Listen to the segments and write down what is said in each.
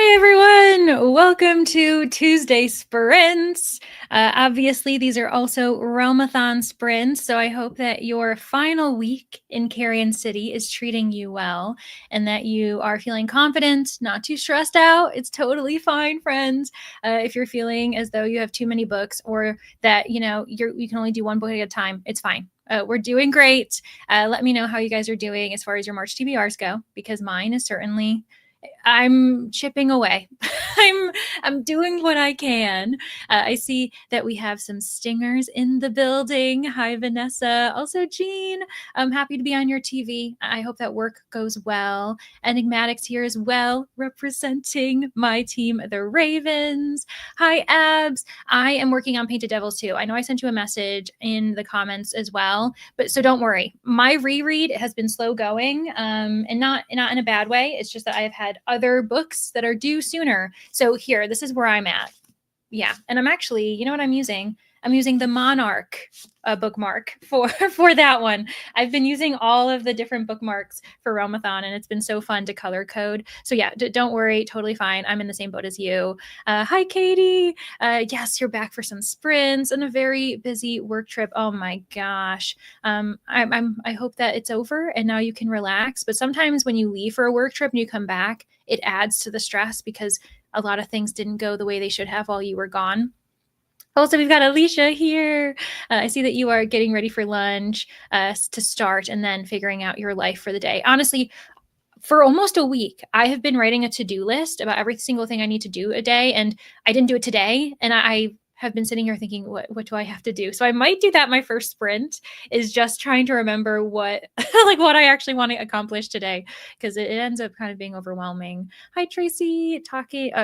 Hi, everyone. Welcome to Tuesday Sprints. Obviously, these are also Realmathon sprints, so I hope that your final week in Carrion City is treating you well and that you are feeling confident, not too stressed out. It's totally fine, friends. If you're feeling as though you have too many books or that, you can only do one book at a time, it's fine. We're doing great. Let me know how you guys are doing as far as your March TBRs go, because mine is certainly I'm chipping away. I'm doing what I can. I see that we have some stingers in the building. Hi, Vanessa. Also, Jean. I'm happy to be on your TV. I hope that work goes well. Enigmatics here as well, representing my team, the Ravens. Hi, Abs. I am working on Painted Devils too. I know I sent you a message in the comments as well, but so don't worry. My reread has been slow going, and not in a bad way. It's just that I've had other books that are due sooner. So here, this is where I'm at. Yeah, and I'm actually, you know what I'm using? I'm using the Monarch bookmark for that one. I've been using all of the different bookmarks for Realmathon, and it's been so fun to color code. So yeah, don't worry, totally fine. I'm in the same boat as you. Hi, Katie. Yes, you're back for some sprints and a very busy work trip. Oh my gosh. I hope that it's over and now you can relax. But sometimes when you leave for a work trip and you come back, it adds to the stress because a lot of things didn't go the way they should have while you were gone. Also, we've got Alicia here. I see that you are getting ready for lunch to start and then figuring out your life for the day. Honestly, for almost a week, I have been writing a to-do list about every single thing I need to do a day, and I didn't do it today. And I have been sitting here thinking, what do I have to do? So I might do that my first sprint, is just trying to remember what what I actually want to accomplish today, because it ends up kind of being overwhelming. Hi, Tracy.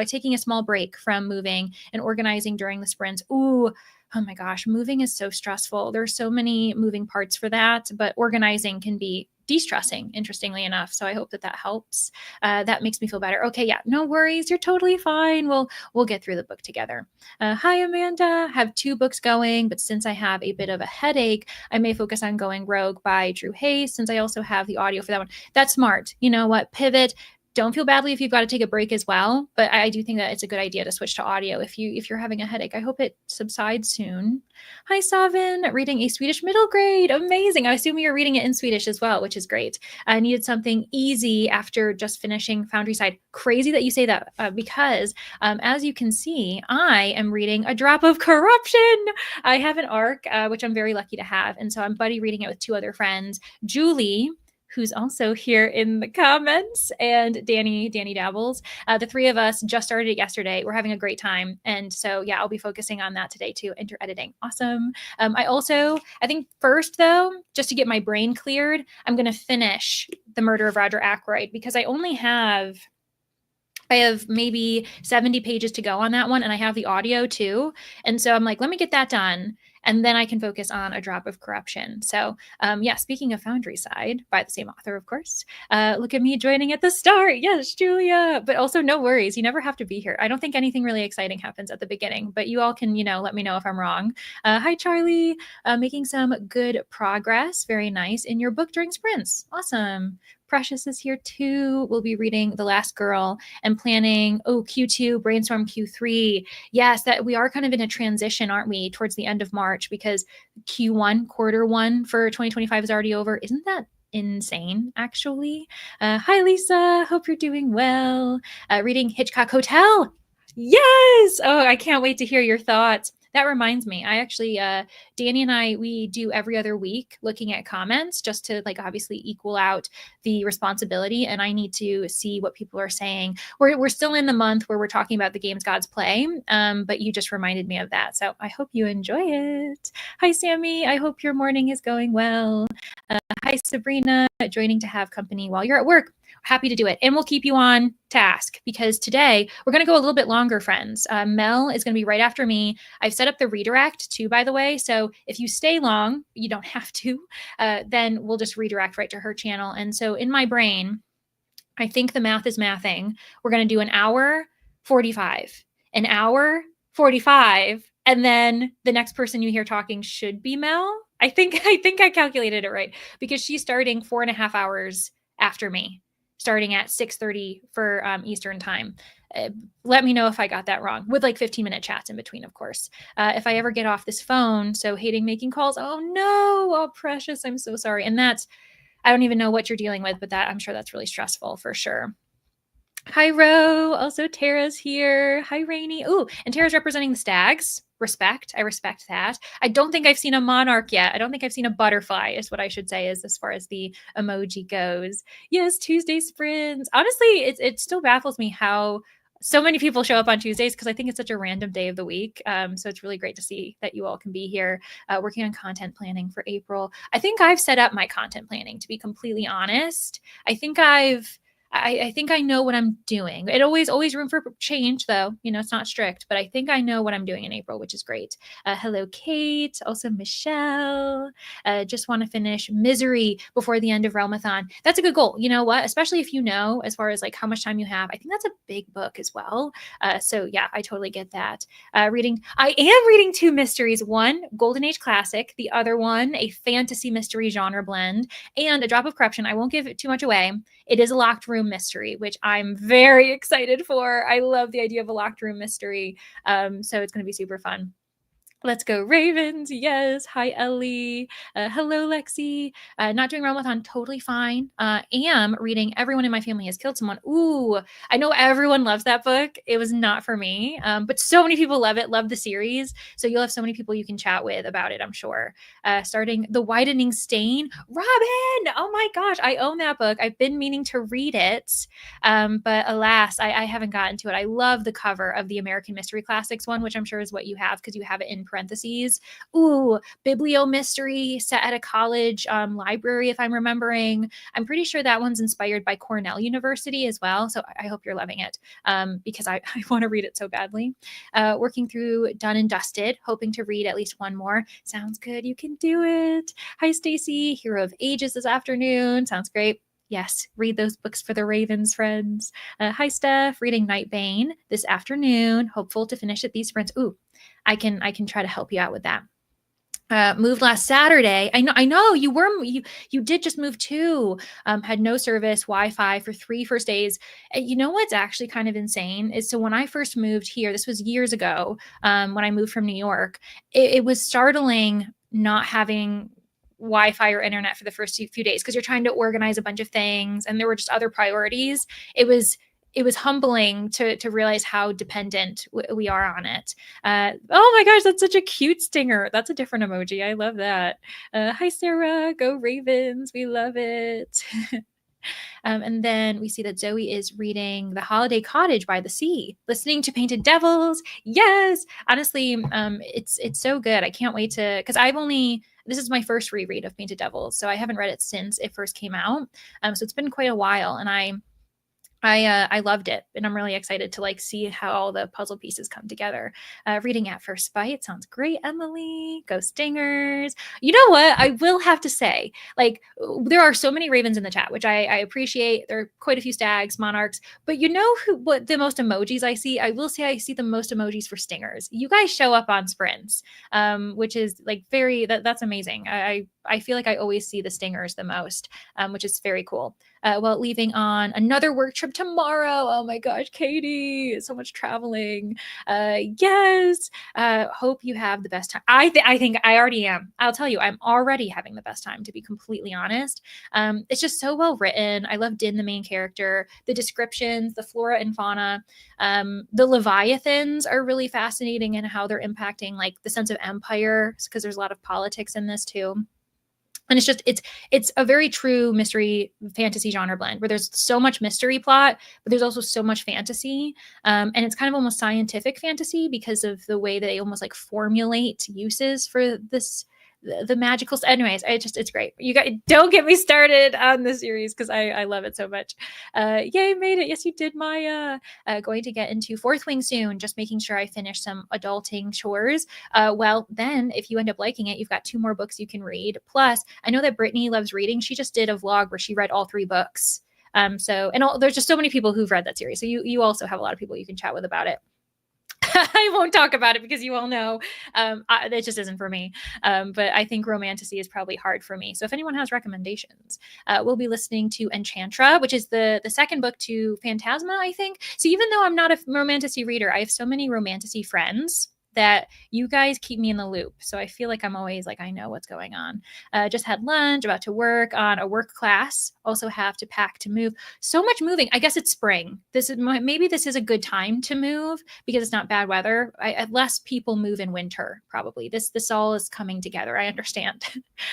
Taking a small break from moving and organizing during the sprints. Ooh, oh my gosh, moving is so stressful. There's so many moving parts for that, but organizing can be de-stressing, interestingly enough. So I hope that helps. That makes me feel better. Okay, yeah, no worries. You're totally fine. We'll get through the book together. Hi, Amanda. Have 2 books going, but since I have a bit of a headache, I may focus on Going Rogue by Drew Hayes, since I also have the audio for that one. That's smart. You know what? Pivot. Don't feel badly if you've got to take a break as well, but I do think that it's a good idea to switch to audio if you're having a headache. I hope it subsides soon. Hi, Savin, reading a Swedish middle grade. Amazing. I assume you're reading it in Swedish as well, which is great. I needed something easy after just finishing Foundryside. Crazy that you say that, because as you can see, I am reading A Drop of Corruption. I have an ARC, which I'm very lucky to have, and so I'm buddy reading it with 2 other friends, Julie, who's also here in the comments, and Danny Dabbles. The 3 of us just started it yesterday. We're having a great time. And so, yeah, I'll be focusing on that today too, inter-editing. Awesome. I think first though, just to get my brain cleared, I'm going to finish The Murder of Roger Ackroyd, because I have maybe 70 pages to go on that one, and I have the audio too. And so I'm like, let me get that done, and then I can focus on A Drop of Corruption. So yeah, speaking of Foundryside, by the same author, of course, look at me joining at the start. Yes, Julia. But also no worries. You never have to be here. I don't think anything really exciting happens at the beginning, but you all can, let me know if I'm wrong. Hi, Charlie. Making some good progress. Very nice. In your book during sprints. Awesome. Precious is here too. We'll be reading The Last Girl and planning, Q2, brainstorm Q3. Yes, that we are kind of in a transition, aren't we, towards the end of March, because Q1, quarter 1 for 2025 is already over. Isn't that insane, actually? Hi, Lisa. Hope you're doing well. Reading Hitchcock Hotel. Yes! Oh, I can't wait to hear your thoughts. That reminds me, I actually, Danny and I, we do every other week looking at comments just to obviously equal out the responsibility. And I need to see what people are saying. We're still in the month where we're talking about the games gods play, but you just reminded me of that. So I hope you enjoy it. Hi, Sammy. I hope your morning is going well. Hi, Sabrina, joining to have company while you're at work. Happy to do it. And we'll keep you on task, because today we're going to go a little bit longer, friends. Mel is going to be right after me. I've set up the redirect too, by the way. So if you stay long, you don't have to, then we'll just redirect right to her channel. And so in my brain, I think the math is mathing. We're going to do an hour 45, an hour 45. And then the next person you hear talking should be Mel. I think I calculated it right, because she's starting 4.5 hours after me. starting at 6:30 for Eastern time. Let me know if I got that wrong, with like 15-minute chats in between, of course. If I ever get off this phone, so hating making calls, oh no, oh precious, I'm so sorry. And I don't even know what you're dealing with, but I'm sure that's really stressful for sure. Hi, Ro. Also, Tara's here. Hi, Rainy. Ooh, and Tara's representing the stags. Respect. I respect that. I don't think I've seen a monarch yet. I don't think I've seen a butterfly, is what I should say, is as far as the emoji goes. Yes, Tuesday sprints. Honestly, it still baffles me how so many people show up on Tuesdays, because I think it's such a random day of the week. So it's really great to see that you all can be here working on content planning for April. I think I've set up my content planning, to be completely honest. I think I think I know what I'm doing. It always room for change, though. It's not strict, but I think I know what I'm doing in April, which is great. Hello, Kate. Also, Michelle. Just want to finish Misery before the end of Realmathon. That's a good goal. You know what? Especially if you know, as far as like how much time you have. I think that's a big book as well. So yeah, I totally get that. I am reading two mysteries. One, Golden Age classic. The other one, a fantasy mystery genre blend. And a drop of corruption. I won't give it too much away. It is a locked room mystery, which I'm very excited for. I love the idea of a locked room mystery. So it's going to be super fun. Let's go Ravens. Yes. Hi, Ellie. Hello, Lexi. Not doing Realmathon, totally fine. Am reading Everyone in My Family Has Killed Someone. Ooh, I know everyone loves that book. It was not for me, but so many people love it, love the series. So you'll have so many people you can chat with about it, I'm sure. Starting The Widening Stain. Robin! Oh my gosh, I own that book. I've been meaning to read it, but alas, I haven't gotten to it. I love the cover of the American Mystery Classics one, which I'm sure is what you have, because you have it in parentheses. Ooh, biblio mystery set at a college library, if I'm remembering. I'm pretty sure that one's inspired by Cornell University as well. So I hope you're loving it, because I want to read it so badly. Working through Done and Dusted, hoping to read at least one more. Sounds good. You can do it. Hi, Stacy. Hero of Ages this afternoon. Sounds great. Yes, read those books for the Ravens, friends. Hi, Steph. Reading Nightbane this afternoon. Hopeful to finish it these sprints. Ooh, I can try to help you out with that. Moved last Saturday. I know you did just move too. Had no service, Wi-Fi for 3 first days. You know what's actually kind of insane is, so when I first moved here, this was years ago, when I moved from New York, it was startling not having Wi-Fi or internet for the first few days, because you're trying to organize a bunch of things and there were just other priorities. It was humbling to realize how dependent we are on it. Oh my gosh, that's such a cute stinger. That's a different emoji. I love that. Hi, Sarah. Go Ravens. We love it. And then we see that Zoe is reading The Holiday Cottage by the Sea, listening to Painted Devils. Yes, honestly, it's so good. I can't wait to, because this is my first reread of Painted Devils, so I haven't read it since it first came out. So it's been quite a while, and I loved it, and I'm really excited to like see how all the puzzle pieces come together. Reading At First Bite sounds great, Emily. Go Stingers. You know what? I will have to say, like, there are so many Ravens in the chat, which I appreciate. There are quite a few stags, monarchs, but you know what the most emojis I see? I will say I see the most emojis for Stingers. You guys show up on sprints, which is like that's amazing. I feel like I always see the Stingers the most, which is very cool. Well, leaving on another work trip tomorrow. Oh my gosh, Katie, so much traveling. Yes. Hope you have the best time. I think I already am. I'll tell you, I'm already having the best time, to be completely honest. It's just so well written. I love Din, the main character. The descriptions, the flora and fauna. The Leviathans are really fascinating in how they're impacting like the sense of empire, because there's a lot of politics in this too. And it's a very true mystery fantasy genre blend, where there's so much mystery plot, but there's also so much fantasy. And it's kind of almost scientific fantasy, because of the way that they almost like formulate uses for the magical. Anyways, it's great. You guys, don't get me started on the series, because I love it so much. Yay, made it. Yes, you did, Maya. Going to get into Fourth Wing soon, just making sure I finish some adulting chores. Well, then if you end up liking it, you've got 2 more books you can read. Plus, I know that Brittany loves reading. She just did a vlog where she read all 3 books. There's just so many people who've read that series. So you also have a lot of people you can chat with about it. I won't talk about it because you all know it just isn't for me. But I think romantasy is probably hard for me. So if anyone has recommendations, we'll be listening to Enchantra, which is the second book to Phantasma, I think. So even though I'm not a romantasy reader, I have so many romantasy friends that you guys keep me in the loop. So I feel like I'm always like, I know what's going on. Just had lunch, about to work on a work class. Also have to pack to move. So much moving. I guess it's spring. Maybe this is a good time to move because it's not bad weather. Less people move in winter, probably. This all is coming together. I understand.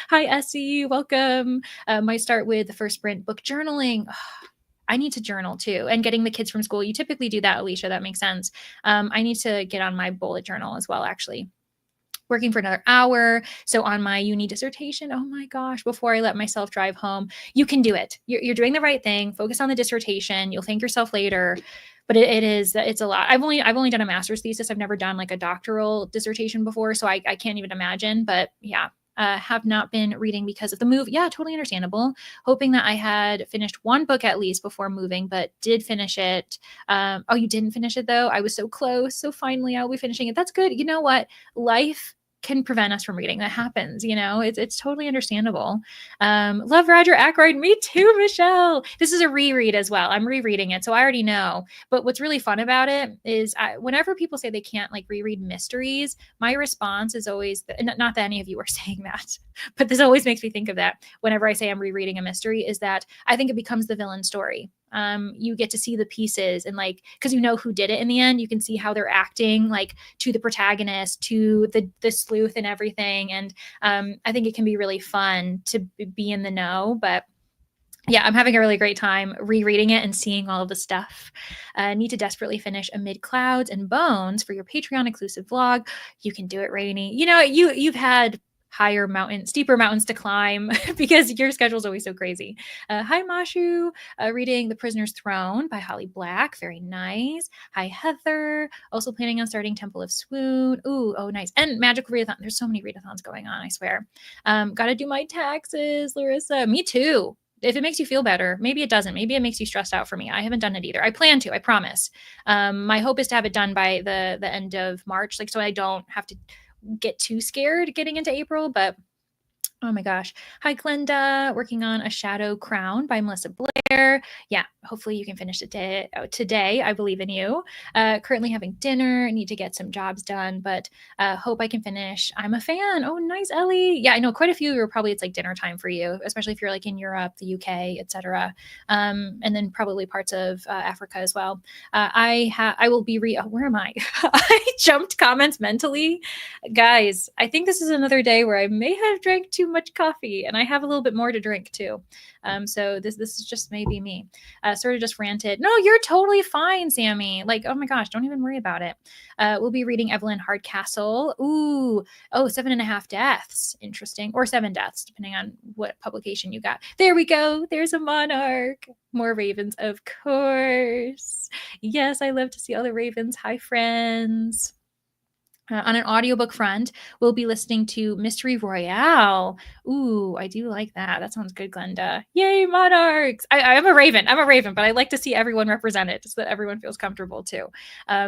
Hi, Essie. Welcome. Might start with the first sprint book journaling. I need to journal too. And getting the kids from school. You typically do that, Alicia. That makes sense. I need to get on my bullet journal as well, actually. Working for another hour. So on my uni dissertation, oh my gosh, before I let myself drive home, you can do it. You're doing the right thing. Focus on the dissertation. You'll thank yourself later. But it's a lot. I've only done a master's thesis. I've never done like a doctoral dissertation before. So I can't even imagine. But yeah, have not been reading because of the move. Yeah, totally understandable. Hoping that I had finished one book at least before moving, but did finish it. Oh, you didn't finish it though? I was so close. So finally I'll be finishing it. That's good. You know what? Life can prevent us from reading. That happens, it's totally understandable. Love Roger Ackroyd. Me too, Michelle. This is a reread as well. I'm rereading it, so I already know. But what's really fun about it is whenever people say they can't like reread mysteries, my response is always, not that any of you are saying that, but this always makes me think of that whenever I say I'm rereading a mystery, is that I think it becomes the villain story. You get to see the pieces and like, because you know who did it in the end, you can see how they're acting like to the protagonist, to the sleuth and everything. And I think it can be really fun to be in the know. But yeah, I'm having a really great time rereading it and seeing all of the stuff. Need to desperately finish Amid Clouds and Bones for your Patreon exclusive vlog. You can do it, Rainy. You've had steeper mountains to climb because your schedule is always so crazy. Hi, Mashu. Reading The Prisoner's Throne by Holly Black. Very nice. Hi, Heather. Also planning on starting Temple of Swoon. Ooh, oh, nice. And Magical Readathon. There's so many readathons going on, I swear. Gotta do my taxes, Larissa. Me too. If it makes you feel better, maybe it doesn't. Maybe it makes you stressed out for me. I haven't done it either. I plan to, I promise. My hope is to have it done by the end of March, like so I don't have to get too scared getting into April, but oh my gosh. Hi, Glenda. Working on A Shadow Crown by Melissa Blair. Yeah, hopefully you can finish it today. I believe in you. Currently having dinner. Need to get some jobs done, but hope I can finish. I'm a fan. Oh, nice, Ellie. Yeah, I know quite a few are probably it's like dinner time for you, especially if you're like in Europe, the UK, etc. And then probably parts of Africa as well. I will be where am I? I jumped comments mentally. Guys, I think this is another day where I may have drank too much coffee, and I have a little bit more to drink too. So this is just maybe me. Sort of just ranted. No, you're totally fine, Sammy. Like, oh my gosh, don't even worry about it. We'll be reading Evelyn Hardcastle. Ooh, 7.5 deaths. Interesting. Or 7 deaths, depending on what publication you got. There we go. There's a monarch. More ravens, of course. Yes, I love to see all the ravens. Hi, friends. On an audiobook front, we'll be listening to Mystery Royale. Ooh, I do like that. That sounds good, Glenda. Yay, monarchs! I'm a raven. But I like to see everyone represented so that everyone feels comfortable too.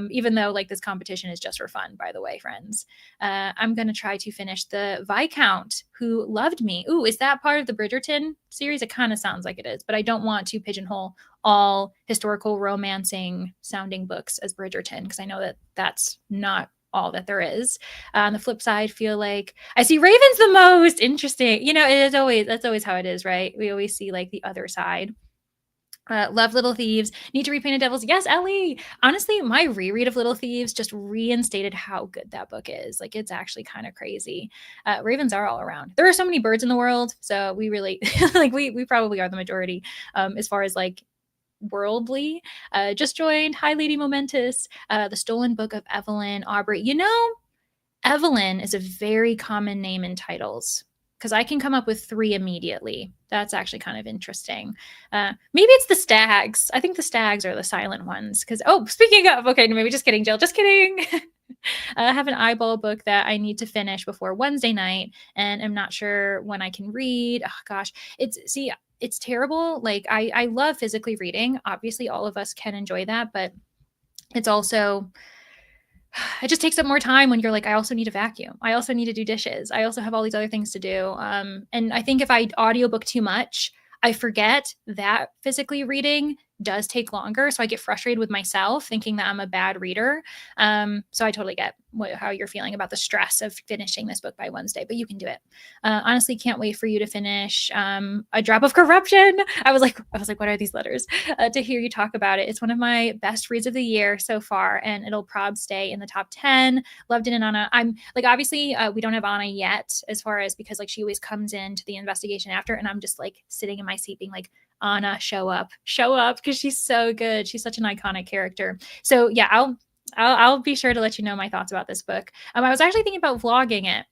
Even though like this competition is just for fun, by the way, friends. I'm going to try to finish the Viscount Who Loved Me. Ooh, is that part of the Bridgerton series? It kind of sounds like it is, but I don't want to pigeonhole all historical romancing sounding books as Bridgerton because I know that that's not all that there is. On the flip side, feel like I see ravens the most interesting. That's always how it is, right? We always see like the other side. Love Little Thieves. Need to repaint a Devil's. Yes, Ellie. Honestly, my reread of Little Thieves just reinstated how good that book is. Like, it's actually kind of crazy. Ravens are all around. There are so many birds in the world, so we really like we probably are the majority as far as like worldly. Just joined. Hi, Lady Momentous. The Stolen Book of Evelyn Aubrey. Evelyn is a very common name in titles because I can come up with 3 immediately. That's actually kind of interesting. Maybe it's the stags. I think the stags are the silent ones. Because, speaking of, okay, maybe just kidding, Jill. Just kidding. I have an eyeball book that I need to finish before Wednesday night, and I'm not sure when I can read. Oh, gosh. It's terrible. Like, I love physically reading. Obviously, all of us can enjoy that, but it's also it just takes up more time when you're like, I also need to vacuum. I also need to do dishes. I also have all these other things to do. And I think if I audiobook too much, I forget that physically reading does take longer. So I get frustrated with myself thinking that I'm a bad reader. So I totally get how you're feeling about the stress of finishing this book by Wednesday, but you can do it. Honestly, can't wait for you to finish A Drop of Corruption. I was like, what are these letters? To hear you talk about it. It's one of my best reads of the year so far, and it'll prob stay in the top 10. Loved it. And Anna, I'm like, obviously, we don't have Anna yet, as far as because like she always comes into the investigation after, and I'm just like sitting in my seat being like, Anna, show up, because she's so good. She's such an iconic character. So yeah, I'll be sure to let you know my thoughts about this book. I was actually thinking about vlogging it.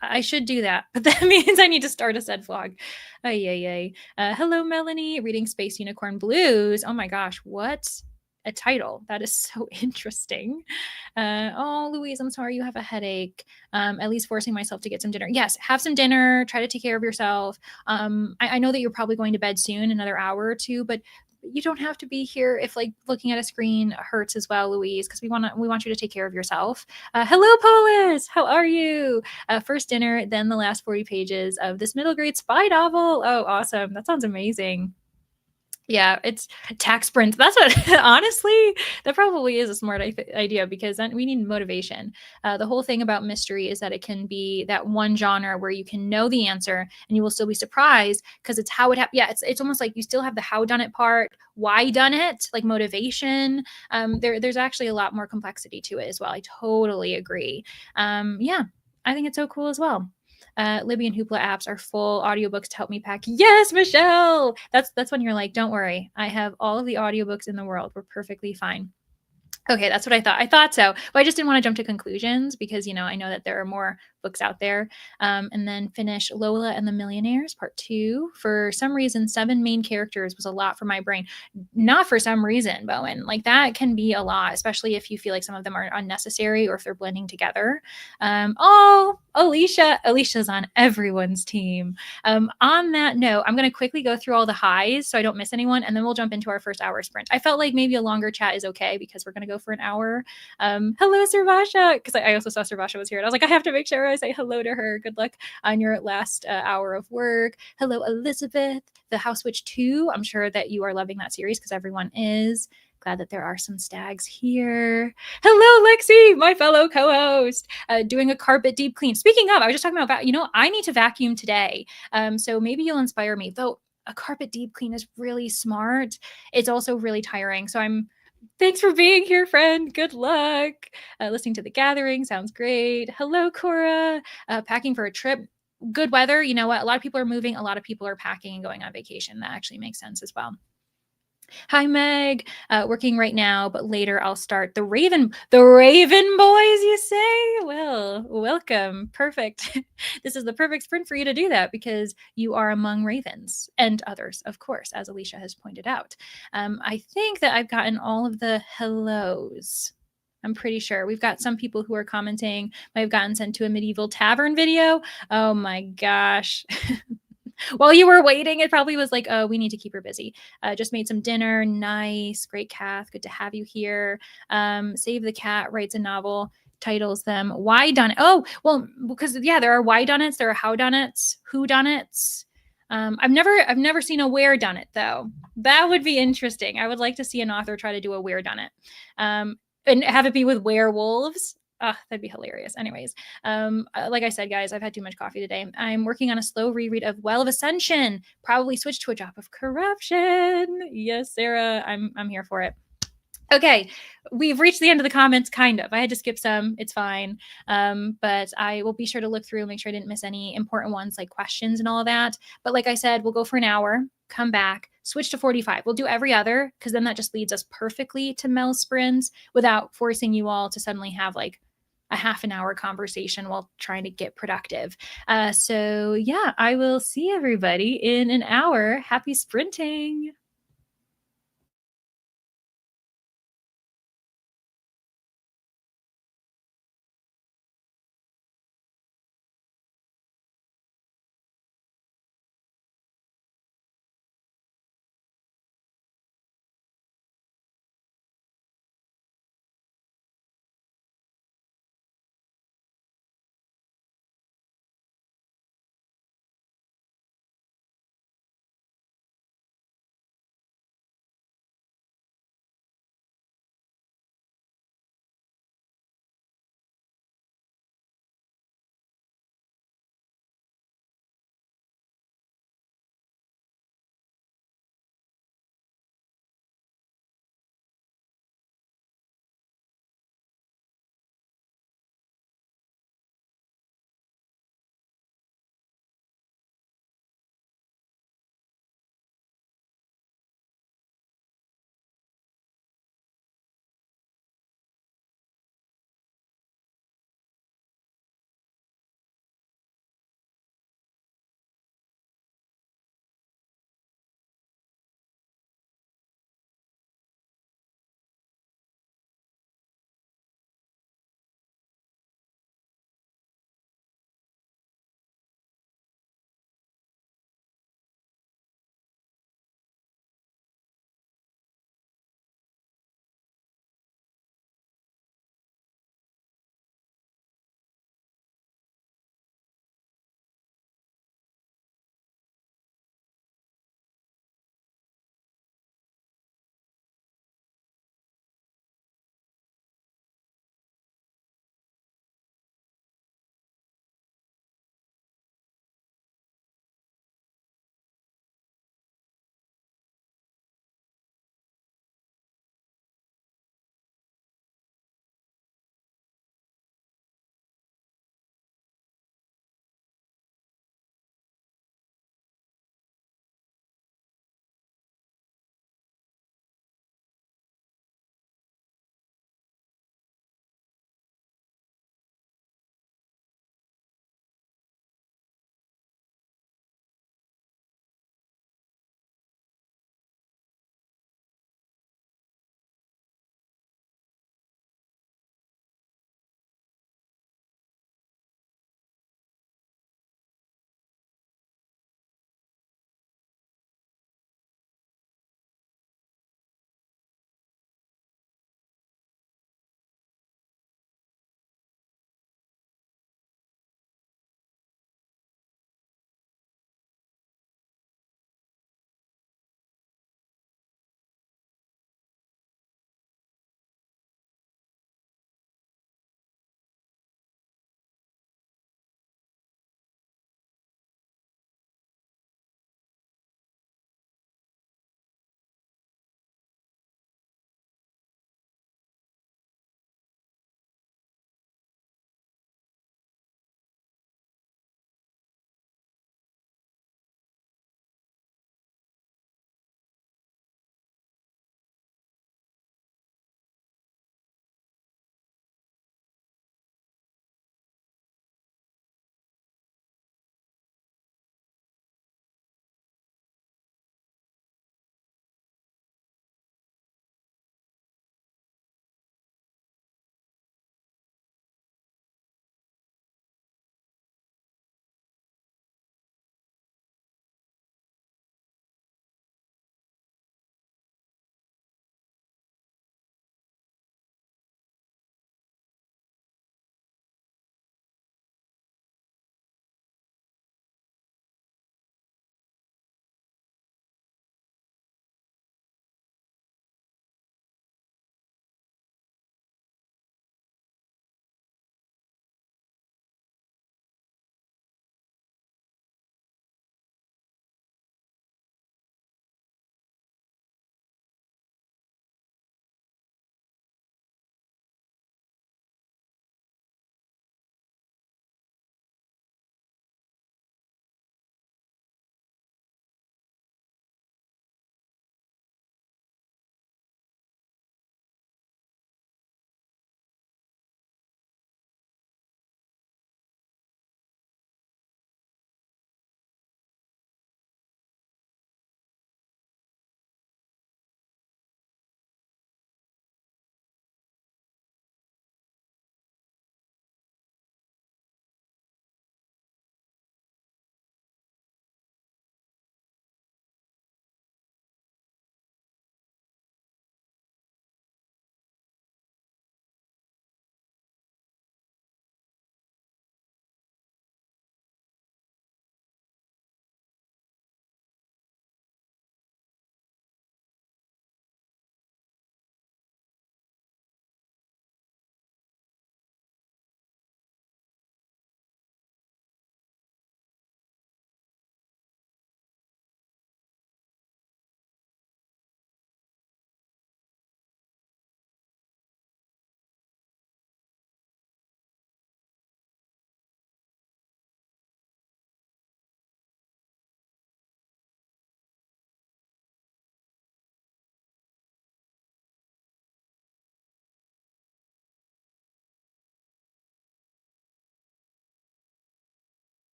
I should do that, but that means I need to start a said vlog. Ay, ay, ay. Hello, Melanie, reading Space Unicorn Blues. Oh my gosh, what a title. That is so interesting. Oh, Louise, I'm sorry you have a headache. At least forcing myself to get some dinner. Yes, have some dinner. Try to take care of yourself. I know that you're probably going to bed soon, another hour or two, but you don't have to be here if like looking at a screen hurts as well, Louise, because we want you to take care of yourself. Hello, Polis. How are you? First dinner, then the last 40 pages of this middle grade spy novel. Oh, awesome. That sounds amazing. Yeah, it's tax sprints. That's what, honestly, that probably is a smart idea because then we need motivation. The whole thing about mystery is that it can be that one genre where you can know the answer and you will still be surprised because it's how it happened. Yeah, it's almost like you still have the how done it part, why done it, like motivation. There's actually a lot more complexity to it as well. I totally agree. Yeah, I think it's so cool as well. Libby and Hoopla apps are full audiobooks to help me pack. Yes, Michelle. That's when you're like, don't worry, I have all of the audiobooks in the world. We're perfectly fine. Okay, that's what I thought. I thought so, but I just didn't want to jump to conclusions because I know that there are more books out there. And then finish Lola and the Millionaires Part 2. For some reason, 7 main characters was a lot for my brain. Not for some reason, Bowen. Like that can be a lot, especially if you feel like some of them are unnecessary or if they're blending together. Oh, Alicia's on everyone's team. On that note, I'm going to quickly go through all the highs so I don't miss anyone, and then we'll jump into our first hour sprint. I felt like maybe a longer chat is okay because we're going to go for an hour. Hello, Servasha, because I also saw Servasha was here, and I was like, I have to make sure I say hello to her. Good luck on your last hour of work. Hello, Elizabeth, the House Witch 2. I'm sure that you are loving that series because everyone is. Glad that there are some stags here. Hello, Lexi, my fellow co-host, doing a carpet deep clean. Speaking of, I was just talking about, I need to vacuum today. So maybe you'll inspire me. Though a carpet deep clean is really smart. It's also really tiring. So thanks for being here, friend. Good luck. Listening to The Gathering sounds great. Hello, Cora. Packing for a trip. Good weather. You know what? A lot of people are moving. A lot of people are packing and going on vacation. That actually makes sense as well. Hi, Meg. Working right now, but later I'll start the Raven Boys, you say? Well, welcome. Perfect. This is the perfect sprint for you to do that because you are among ravens and others, of course, as Alicia has pointed out. I think that I've gotten all of the hellos. I'm pretty sure we've got some people who are commenting. I've gotten sent to a medieval tavern video. Oh my gosh. While you were waiting, it probably was like, oh, we need to keep her busy. Just made some dinner. Nice. Great, Kath. Good to have you here. Save the Cat writes a novel, titles them Why Done It? Oh, well, because yeah, there are why done it, there are how done it, who done it. I've never seen a where done it though. That would be interesting. I would like to see an author try to do a where done it. And have it be with werewolves. That'd be hilarious. Anyways, like I said, guys, I've had too much coffee today. I'm working on a slow reread of Well of Ascension. Probably switch to A Drop of Corruption. Yes, Sarah, I'm here for it. Okay, we've reached the end of the comments, kind of. I had to skip some. It's fine. But I will be sure to look through, make sure I didn't miss any important ones like questions and all of that. But like I said, we'll go for an hour, come back, switch to 45. We'll do every other because then that just leads us perfectly to Mel sprints without forcing you all to suddenly have like a half an hour conversation while trying to get productive. So yeah, I will see everybody in an hour. Happy sprinting.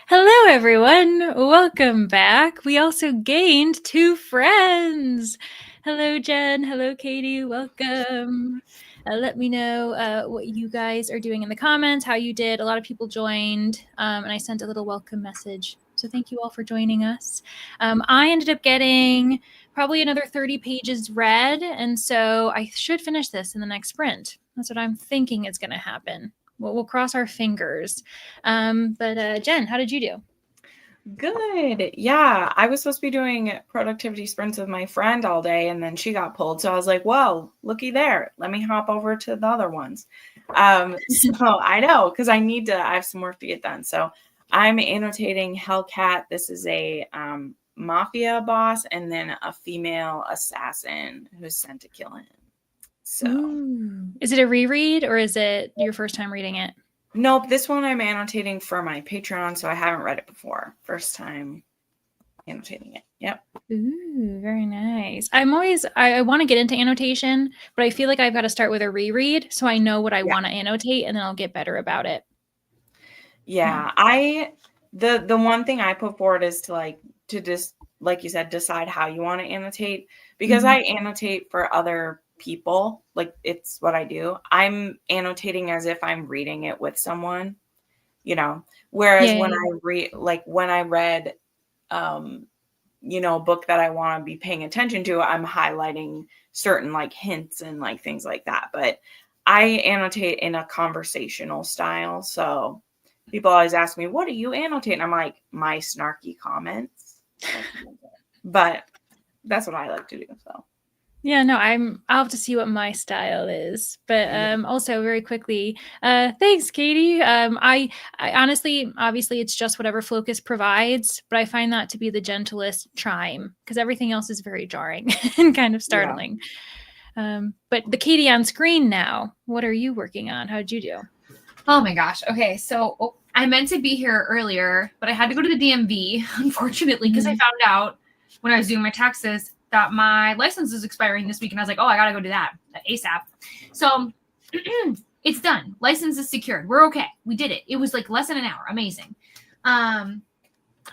Hello, everyone. Welcome back. We also gained 2 friends. Hello, Jen. Hello, Katie. Welcome. Let me know what you guys are doing in the comments, how you did. A lot of people joined, and I sent a little welcome message. So thank you all for joining us. I ended up getting probably another 30 pages read, and so I should finish this in the next sprint. That's what I'm thinking is going to happen. We'll cross our fingers. But Jen, how did you do? Good. Yeah, I was supposed to be doing productivity sprints with my friend all day, and then she got pulled. So I was like, "Whoa, looky there! Let me hop over to the other ones." So I know because I have some work to get done. So I'm annotating Hellcat. This is a mafia boss, and then a female assassin who's sent to kill him. So, Is it a reread or is it your first time reading it? nope, this one I'm annotating for my Patreon, so I haven't read it before. First time annotating it. Yep. Ooh, very nice. I want to get into annotation, but I feel like I've got to start with a reread so I know what I want to annotate and then I'll get better about it. Yeah, the one thing I put forward is to just, like you said, decide how you want to annotate, because I annotate for other people. Like, it's what I do. I'm annotating as if I'm reading it with someone, whereas when I read a book that I want to be paying attention to, I'm highlighting certain like hints and like things like that. But I annotate in a conversational style. So people always ask me, "What do you annotate?" And I'm like, my snarky comments. But that's what I like to do. So yeah, no, I'll have to see what my style is. But also very quickly, thanks, Katie. I honestly, obviously, it's just whatever Focus provides, but I find that to be the gentlest chime because everything else is very jarring and kind of startling. But the Katie on screen now, what are you working on? How did you do? Oh my gosh. Okay, so I meant to be here earlier, but I had to go to the DMV, unfortunately, because I found out when I was doing my taxes that my license is expiring this week, and I was like, oh, I gotta go do that ASAP. So it's done. License is secured. We're okay. We did it. It was like less than an hour. Amazing.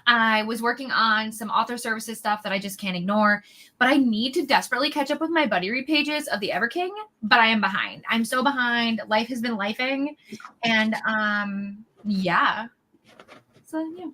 I was working on some author services stuff that I just can't ignore, but I need to desperately catch up with my buddy read pages of the Ever King, but I am behind. I'm so behind. Life has been lifing. And yeah. So yeah.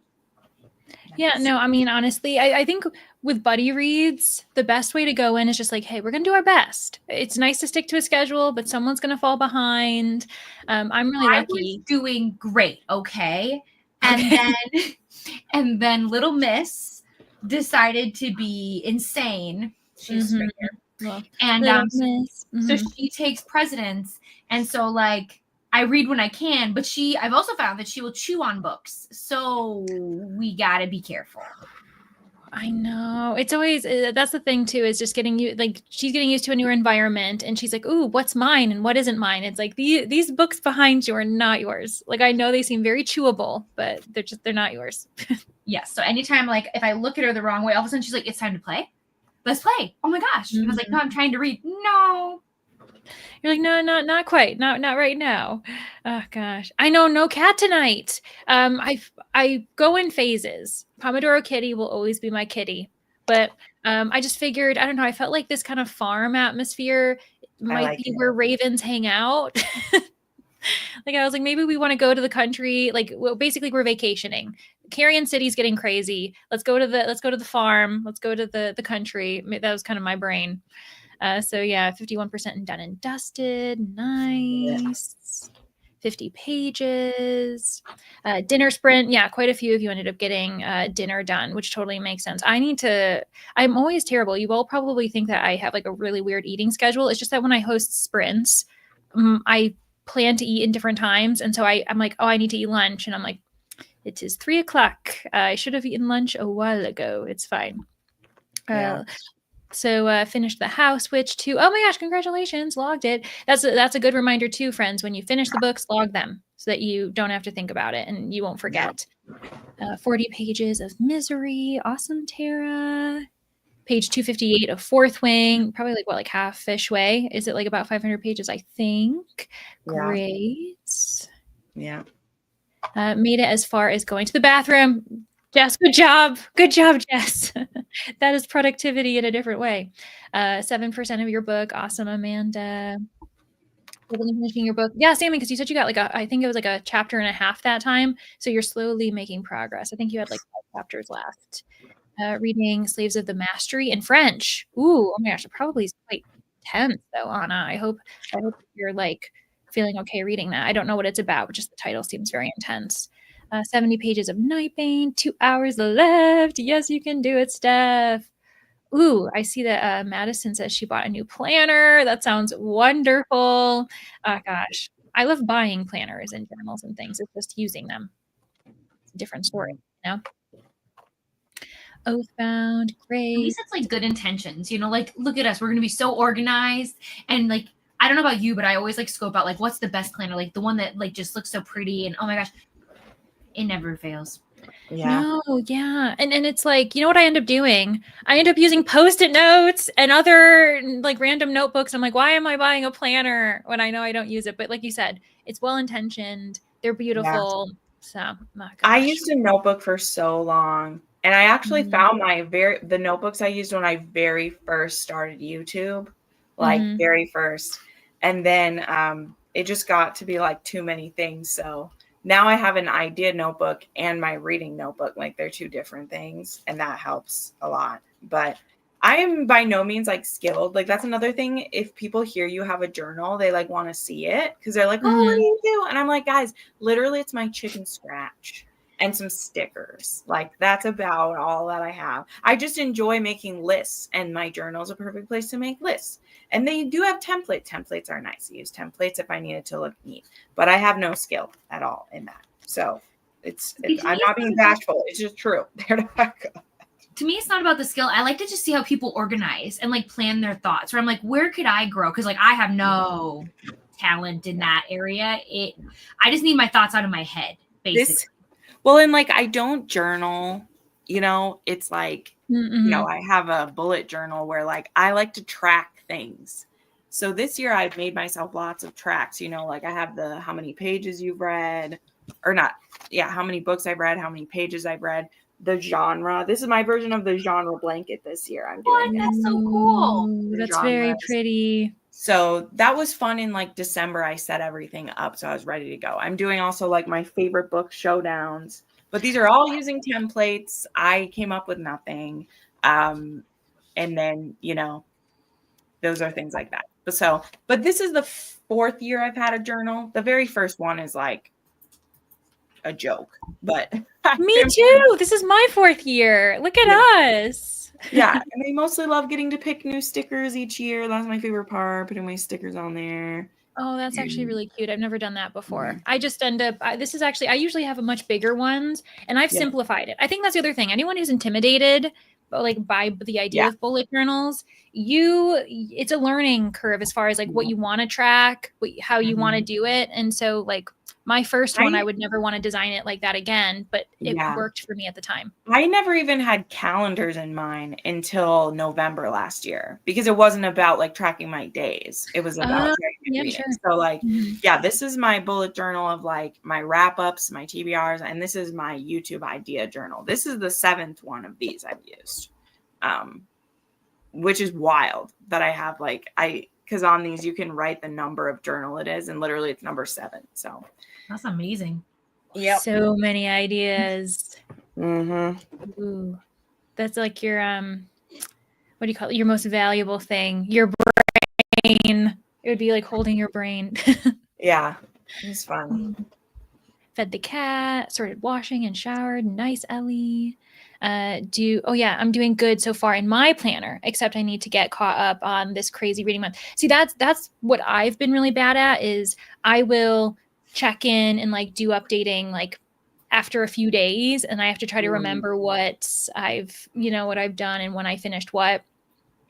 Yeah, no, I mean, honestly, I think with buddy reads, the best way to go in is just like, hey, we're going to do our best. It's nice to stick to a schedule, but someone's going to fall behind. I'm really lucky. I was doing great, okay? And then little Miss decided to be insane. She's right here. Well, and so she takes precedence. And so like I read when I can, but I've also found that she will chew on books. So we got to be careful. I know. It's always, that's the thing too, is just she's getting used to a new environment and she's like, ooh, what's mine and what isn't mine? It's like these books behind you are not yours. Like, I know they seem very chewable, but they're not yours. Yes. So anytime, like if I look at her the wrong way, all of a sudden she's like, it's time to play. Let's play. Oh my gosh. And I was like, no, I'm trying to read. No. You're like, no, not quite. Not right now. Oh gosh. I know, no cat tonight. I go in phases. Pomodoro Kitty will always be my kitty. But I just figured, I don't know, I felt like this kind of farm atmosphere might be where ravens hang out. Like, I was like, maybe we want to go to the country. Like, well, basically we're vacationing. Carrion City's getting crazy. Let's go to the farm. Let's go to the country. That was kind of my brain. So yeah, 51% done and dusted. Nice. 50 pages. Dinner sprint. Yeah, quite a few of you ended up getting dinner done, which totally makes sense. I'm always terrible. You all probably think that I have like a really weird eating schedule. It's just that when I host sprints, I plan to eat in different times. And so I'm like, oh, I need to eat lunch. And I'm like, it is 3:00. I should have eaten lunch a while ago. It's fine. So finished the house witch too. Oh my gosh, congratulations, logged it. That's a good reminder too, friends. When you finish the books, log them so that you don't have to think about it and you won't forget. 40 pages of Misery. Awesome, Tara. Page 258 of Fourth Wing. Probably like half-ish way. Is it like about 500 pages, I think? Yeah. Great. Yeah. Made it as far as going to the bathroom. Jess, good job. Good job, Jess. That is productivity in a different way. 7% of your book. Awesome, Amanda. Finishing your book. Yeah, same, because you said you got like I think it was like a chapter and a half that time. So you're slowly making progress. I think you had like 5 chapters left. Reading Slaves of the Mastery in French. Ooh, oh my gosh, it probably is quite tense though, Anna. I hope you're like feeling okay reading that. I don't know what it's about, but just the title seems very intense. 70 pages of Nightbane, 2 hours left. Yes, you can do it, Steph. Ooh, I see that Madison says she bought a new planner. That sounds wonderful. Gosh, I love buying planners and journals and things. It's just using them. It's a different story, you know? Oathbound, At great. least it's like good intentions, you know, like look at us, we're gonna be so organized. And like I don't know about you, but I always like scope out like what's the best planner, like the one that like just looks so pretty, and oh my gosh, it never fails. Yeah. No, yeah. And it's like, you know what I end up doing? I end up using Post-it notes and other like random notebooks. I'm like, why am I buying a planner when I know I don't use it? But like you said, it's well intentioned. They're beautiful. So, oh gosh. I used a notebook for so long, and I actually Mhm. found the notebooks I used when I very first started YouTube, like Mhm. very first. And then it just got to be like too many things. So now I have an idea notebook and my reading notebook. Like they're two different things, and that helps a lot. But I am by no means like skilled. Like that's another thing. If people hear you have a journal, they like want to see it because they're like, "Oh, what do Mhm. you do?" And I'm like, "Guys, literally it's my chicken scratch and some stickers. Like that's about all that I have. I just enjoy making lists, and my journal is a perfect place to make lists. And they do have templates. Templates are nice. I use templates if I need it to look neat, but I have no skill at all in that. So I'm not being bashful. It's just true. There to back up. To me, it's not about the skill. I like to just see how people organize and like plan their thoughts. Where I'm like, where could I grow? Because like I have no talent in that area. I just need my thoughts out of my head, basically. And like I don't journal. You know, it's like I have a bullet journal where like I like to track things. So this year I've made myself lots of tracks. Like I have the how many pages you've read, or not. Yeah, how many books I've read, how many pages I've read. The genre. This is my version of the genre blanket this year. I'm doing it. That's so cool. That's very pretty. So that was fun. In like December, I set everything up, so I was ready to go. I'm doing also like my favorite book showdowns, but these are all using templates. I came up with nothing. And then, those are things like that. But this is the 4th year I've had a journal. The very first one is like a joke, but me too. This is my 4th year. Look at us. Yeah, and I mostly love getting to pick new stickers each year. That's my favorite part, putting my stickers on there. Oh, that's actually really cute. I've never done that before. I just end up, this is actually, I usually have a much bigger ones, and I've simplified it. I think that's the other thing. Anyone who's intimidated like by the idea of bullet journals, it's a learning curve as far as like what you want to track, how you want to do it. And so like my first one, I would never want to design it like that again, but it worked for me at the time. I never even had calendars in mind until November last year, because it wasn't about like tracking my days. It was about tracking sure. So like, this is my bullet journal of like my wrap ups, my TBRs, and this is my YouTube idea journal. This is the 7th one of these I've used, which is wild that I have because on these you can write the number of journal it is, and literally it's number 7. So that's amazing. Yeah. So many ideas. Mm-hmm. Ooh. That's like your what do you call it? Your most valuable thing. Your brain. It would be like holding your brain. Yeah. It's fun. Fed the cat, started washing and showered. Nice, Ellie. I'm doing good so far in my planner, except I need to get caught up on this crazy reading month. See, that's what I've been really bad at, is I will check in and like do updating like after a few days, and I have to try to remember what I've done and when I finished what.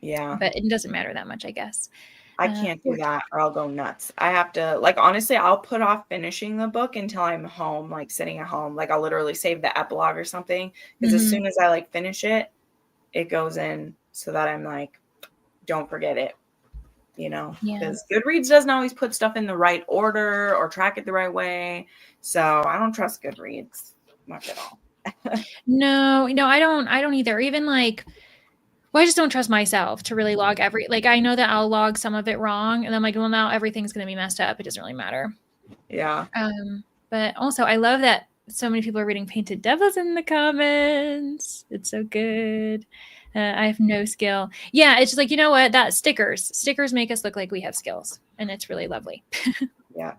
Yeah. But it doesn't matter that much, I guess. I can't do that or I'll go nuts. I have to, like, honestly, I'll put off finishing the book until I'm home, like sitting at home. Like I'll literally save the epilogue or something, because as soon as I like finish it, it goes in so that I'm like, don't forget it. Yeah. Yes. Because Goodreads doesn't always put stuff in the right order or track it the right way. So I don't trust Goodreads much at all. No, I don't either. Even like, well, I just don't trust myself to really log I know that I'll log some of it wrong, and I'm like, well, now everything's going to be messed up. It doesn't really matter. Yeah. But also I love that so many people are reading Painted Devils in the comments. It's so good. I have no skill. Yeah, it's just like, you know what? That stickers make us look like we have skills, and it's really lovely. Yeah.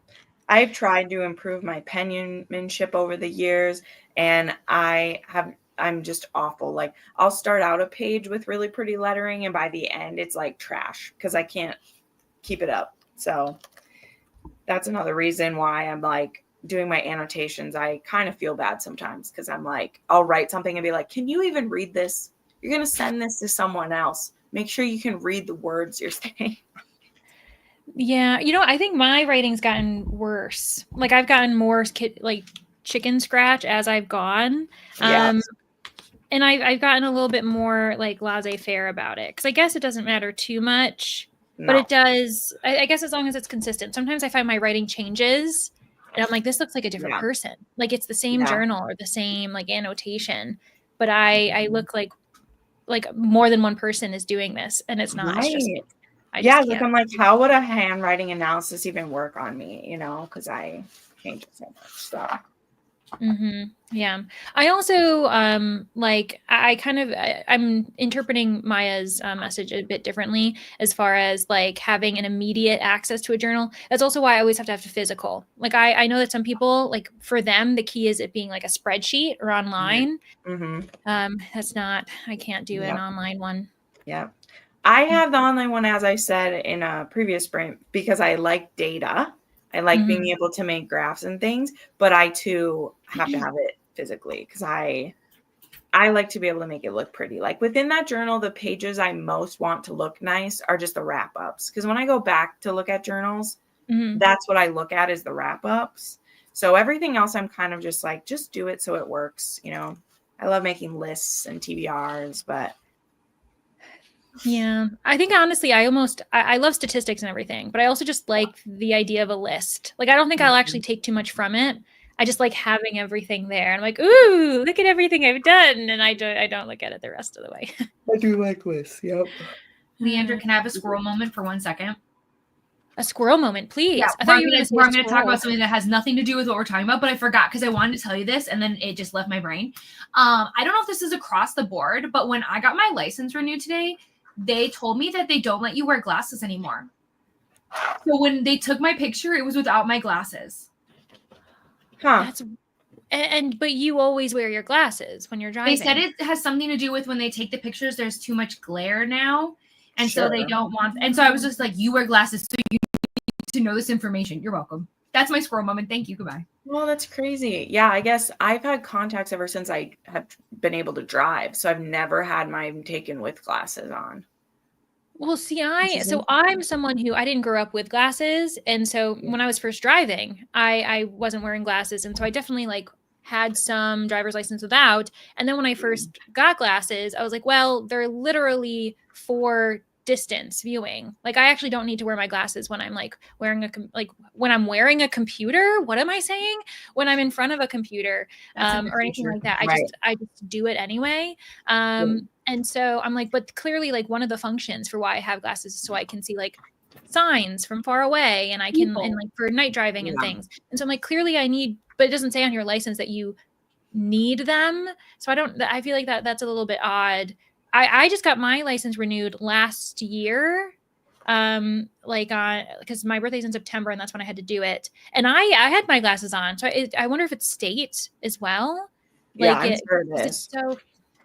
I've tried to improve my penmanship over the years, and I'm just awful. Like, I'll start out a page with really pretty lettering, and by the end it's like trash because I can't keep it up. So that's another reason why I'm like doing my annotations. I kind of feel bad sometimes because I'm like, I'll write something and be like, can you even read this? You're going to send this to someone else. Make sure you can read the words you're saying. Yeah, I think my writing's gotten worse. Like, I've gotten more like chicken scratch as I've gone. Yeah. And I've gotten a little bit more like laissez-faire about it, because I guess it doesn't matter too much, but it does. I guess as long as it's consistent. Sometimes I find my writing changes, and I'm like, this looks like a different person. Like, it's the same journal or the same like annotation, but I look like more than one person is doing this, and it's not. Right. It's just like I'm like, how would a handwriting analysis even work on me? Because I change it so much. So. Yeah. I also I'm interpreting Maya's message a bit differently as far as like having an immediate access to a journal. That's also why I always have to have a physical. Like, I know that some people, like, for them the key is it being like a spreadsheet or online. That's not, I can't do an online one. Yeah. I have the online one, as I said in a previous sprint, because I like data. I like being able to make graphs and things, but I too have to have it physically because I like to be able to make it look pretty. Like, within that journal, the pages I most want to look nice are just the wrap ups. Because when I go back to look at journals, that's what I look at, is the wrap ups. So everything else, I'm kind of just like, just do it so it works. I love making lists and TBRs, but yeah, I think honestly, I love statistics and everything, but I also just like the idea of a list. Like, I don't think I'll actually take too much from it. I just like having everything there. And I'm like, ooh, look at everything I've done. And I don't look at it the rest of the way. I do like lists. Yep. Leandra, can I have a squirrel moment for 1 second? A squirrel moment, please. Yeah, I thought you were going to say I'm going to talk about something that has nothing to do with what we're talking about, but I forgot because I wanted to tell you this and then it just left my brain. I don't know if this is across the board, but when I got my license renewed today, they told me that they don't let you wear glasses anymore. So when they took my picture, it was without my glasses. Huh. But you always wear your glasses when you're driving. They said it has something to do with when they take the pictures, there's too much glare now. And so they don't want, and so I was just like, you wear glasses, so you need to know this information. You're welcome. That's my squirrel moment. Thank you. Goodbye. Well, that's crazy. Yeah, I guess I've had contacts ever since I have been able to drive. So I've never had mine taken with glasses on. Well, see, I'm someone who, I didn't grow up with glasses. And so when I was first driving, I wasn't wearing glasses. And so I definitely like had some driver's license without. And then when I first got glasses, I was like, well, they're literally for distance viewing. Like, I actually don't need to wear my glasses when I'm like wearing when I'm wearing a computer. What am I saying? When I'm in front of a computer or anything like that. I just do it anyway. And so I'm like, but clearly, like, one of the functions for why I have glasses is so I can see like signs from far away, and I can, and like for night driving and things. And so I'm like, clearly I need, but it doesn't say on your license that you need them. So I feel like that's a little bit odd. I just got my license renewed last year, because my birthday's in September, and that's when I had to do it. And I had my glasses on, so I wonder if it's state as well. Yeah, I'm sure it is. So,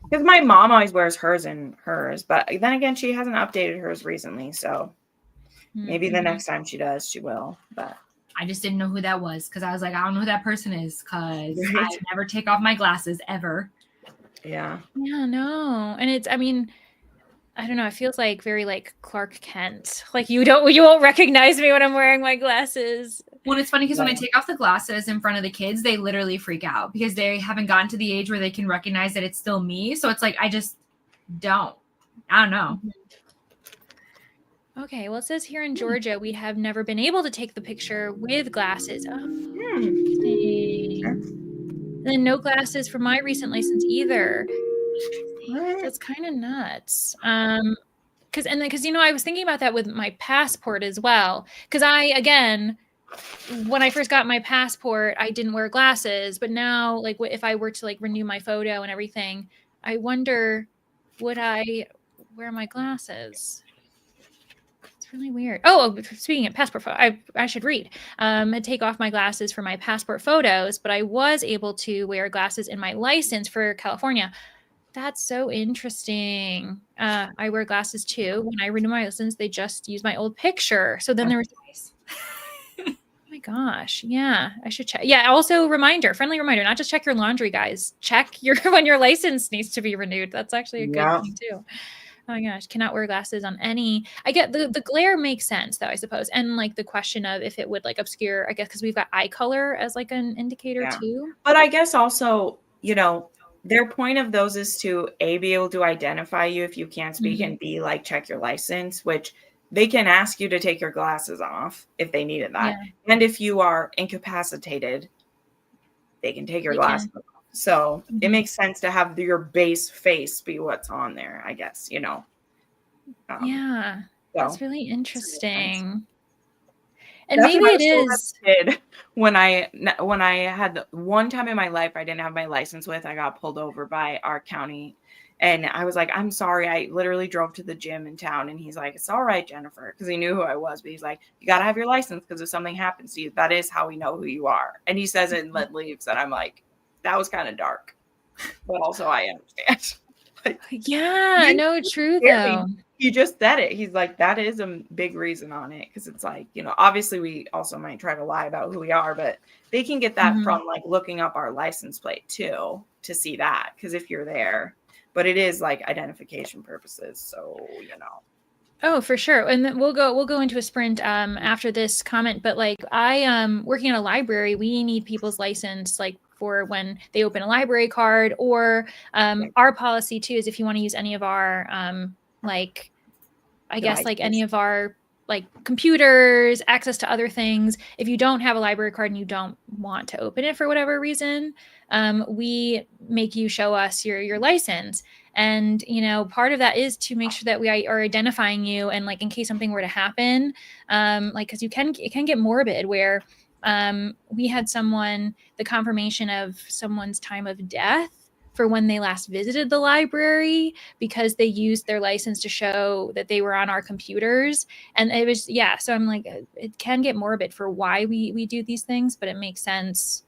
because my mom always wears hers and hers, but then again, she hasn't updated hers recently, so maybe the next time she does, she will. But I just didn't know who that was because I was like, I don't know who that person is because I never take off my glasses ever. Yeah. Yeah, no. And it's, I mean, I don't know. It feels like very like Clark Kent. Like, you won't recognize me when I'm wearing my glasses. Well, it's funny because when I take off the glasses in front of the kids, they literally freak out because they haven't gotten to the age where they can recognize that it's still me. So it's like, I just don't. I don't know. Okay, well, it says here in Georgia, we have never been able to take the picture with glasses. Oh, Sure. interesting. Then no glasses for my recent license either. What? That's kind of nuts. Because I was thinking about that with my passport as well. Because again, when I first got my passport, I didn't wear glasses, but now, like, if I were to like renew my photo and everything, I wonder, would I wear my glasses? It's really weird. Oh, speaking of passport photo, I should read. I take off my glasses for my passport photos, but I was able to wear glasses in my license for California. That's so interesting. I wear glasses too. When I renew my license, they just use my old picture. So then there was oh my gosh. Yeah, I should check. Yeah, also friendly reminder, not just check your laundry, guys. Check your when your license needs to be renewed. That's actually a good Yeah. thing too. Oh my gosh, cannot wear glasses on any. I get the glare makes sense though, I suppose. And like the question of if it would like obscure, I guess because we've got eye color as like an indicator Yeah. too. But I guess also, their point of those is to A, be able to identify you if you can't speak, Mhm. and B, like check your license, which they can ask you to take your glasses off if they needed that. Yeah, And if you are incapacitated, they can take your they glasses can. off. So it Mhm. makes sense to have your base face be what's on there, I guess, Um, Yeah, so that's really it makes sense. interesting. And That's maybe what I it was told as is. a kid when I had one time in my life I didn't have my license with. I got pulled over by our county, and I was like, "I'm sorry." I literally drove to the gym in town, and he's like, "It's all right, Jennifer," because he knew who I was. But he's like, "You got to have your license because if something happens to you, that is how we know who you are." And he says it and then leaves, and I'm like, "That was kind of dark," but also I understand. Like, Yeah, he no, didn't true scare me. though. He just said it. He's like, "That is a big reason on it," because it's like, obviously we also might try to lie about who we are, but they can get that Mhm. from like looking up our license plate too to see that. Because if you're there, but it is like identification purposes. So, Oh, for sure. And then we'll go into a sprint after this comment, but like working in a library, we need people's license like for when they open a library card or yeah, our policy too is if you want to use any of our like I guess like any devices. of our like computers, access to other things. If you don't have a library card and you don't want to open it for whatever reason, we make you show us your license. And part of that is to make sure that we are identifying you, and like in case something were to happen, like because it can get morbid where we had the confirmation of someone's time of death for when they last visited the library because they used their license to show that they were on our computers. And it was, yeah. So I'm like, it can get morbid for why we do these things, but it makes sense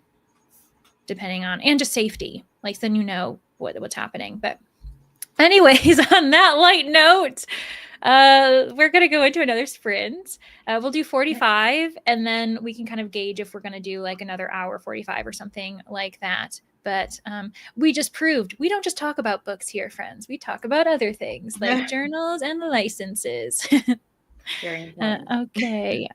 depending on, and just safety. Like then what's happening. But anyways, on that light note, we're going to go into another sprint. We'll do 45 and then we can kind of gauge if we're going to do like another hour 45 or something like that. But we just proved we don't just talk about books here, friends. We talk about other things like journals and licenses. Very important. Okay.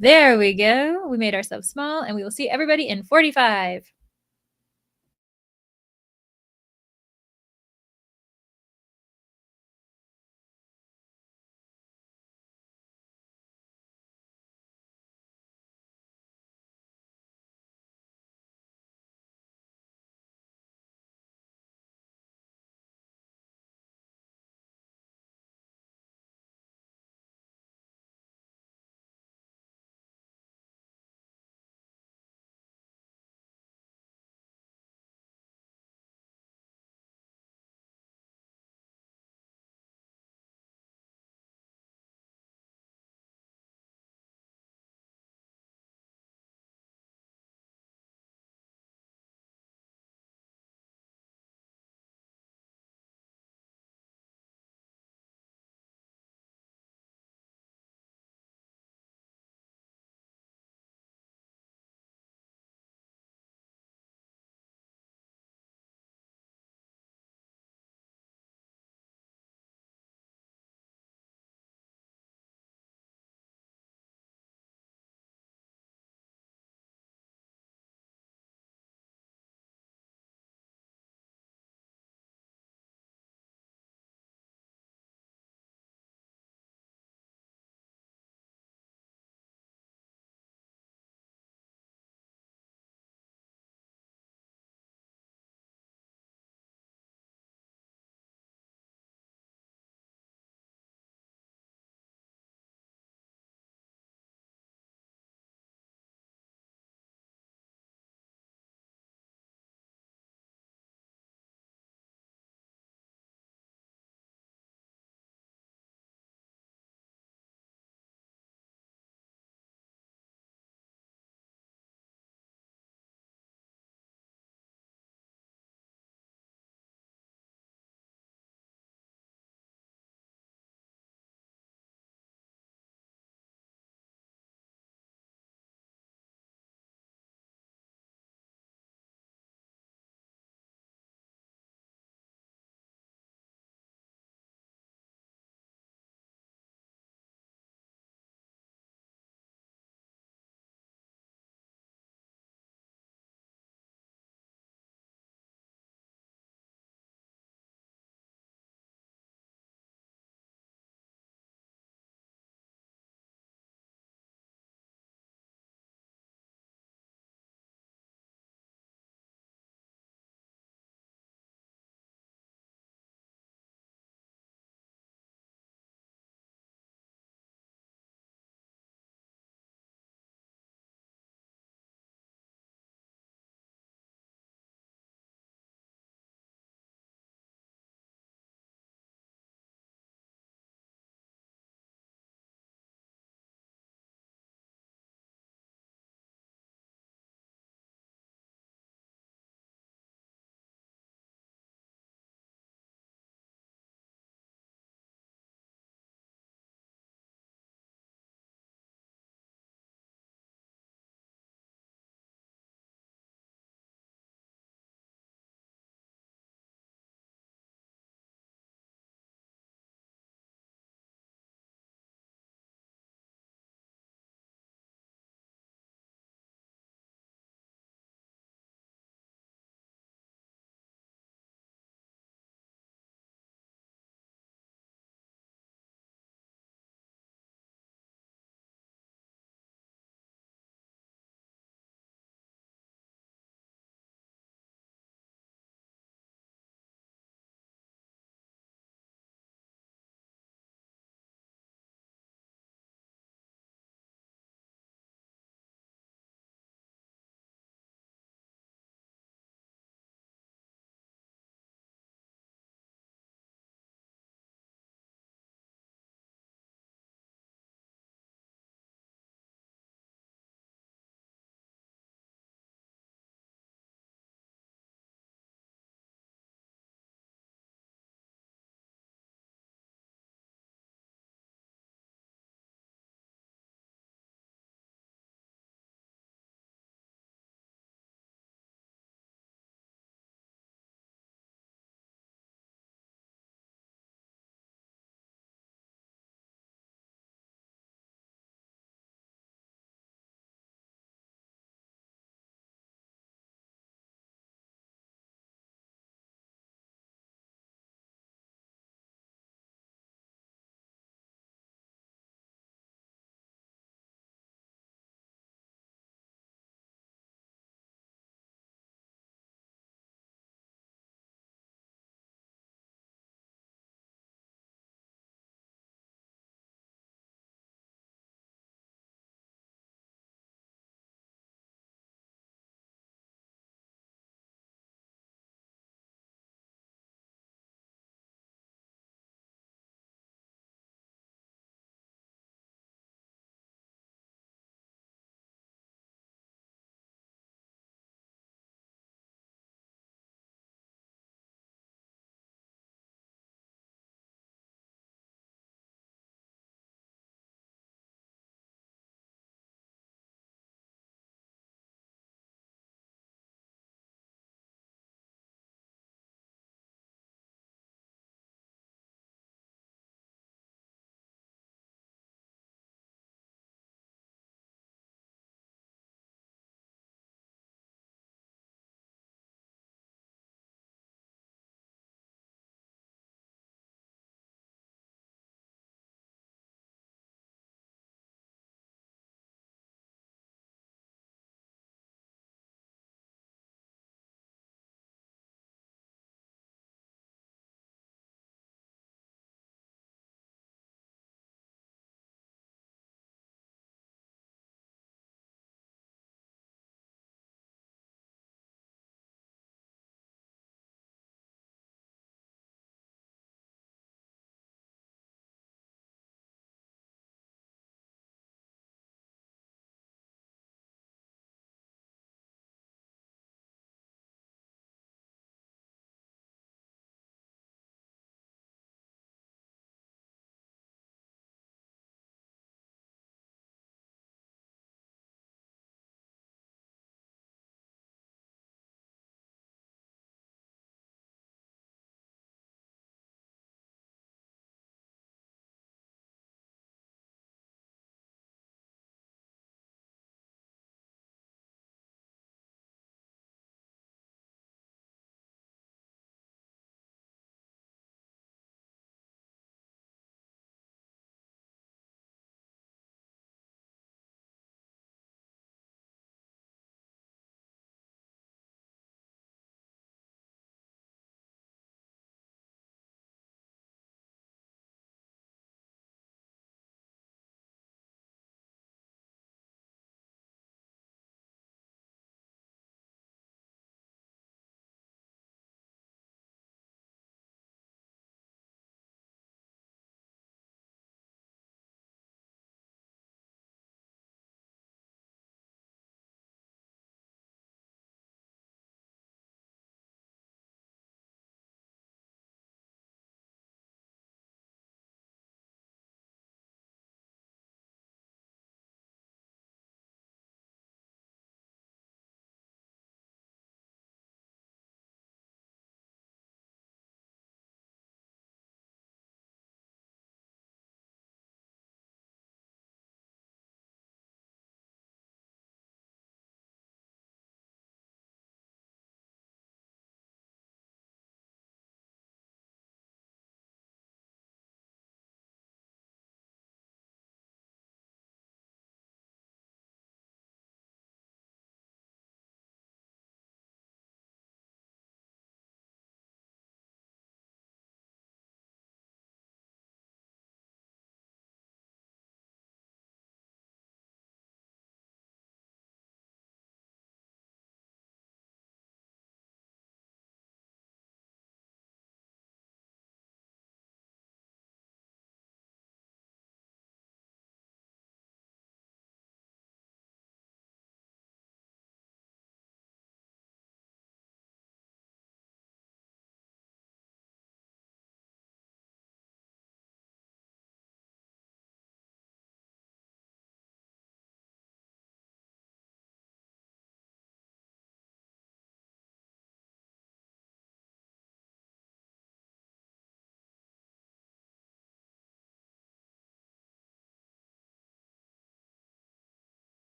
There we go. We made ourselves small and we will see everybody in 45.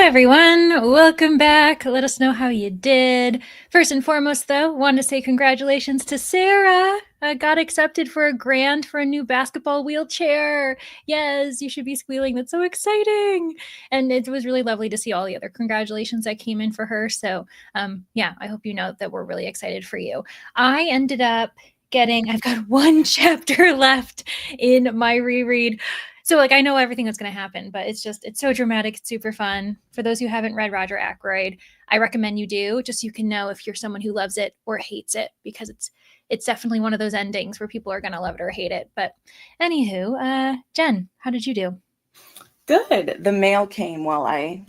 everyone. Welcome back. Let us know how you did. First and foremost, though, wanted to say congratulations to Sarah. Got accepted for a grant for a new basketball wheelchair. Yes, you should be squealing. That's so exciting. And it was really lovely to see all the other congratulations that came in for her. So, yeah, I hope you know that we're really excited for you. I ended up I've got one chapter left in my reread. So like I know everything that's going to happen, but it's so dramatic. It's super fun. For those who haven't read Roger Ackroyd, I recommend you do, just so you can know if you're someone who loves it or hates it, because it's definitely one of those endings where people are going to love it or hate it. But anywho, Jen, how did you do? Good. The mail came while I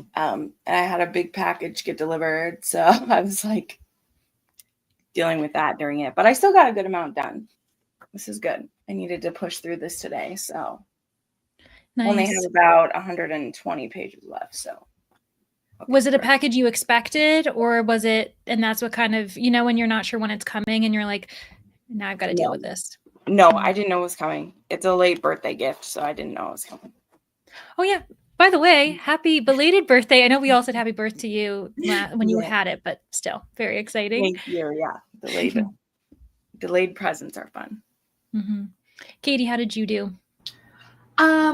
had a big package get delivered, so I was like dealing with that during it, but I still got a good amount done. This is good. I needed to push through this today, so Nice. Only have about 120 pages left. So, okay, was it a package you expected, or was it? And that's what kind of, when you're not sure when it's coming, and you're like, now I've got to deal with this. No, I didn't know it was coming. It's a late birthday gift, so I didn't know it was coming. Oh yeah. By the way, happy belated birthday. I know we all said happy birthday to you when you had it, but still very exciting. Thank you. Yeah. Delayed presents are fun. Mm-hmm. Katie, how did you do?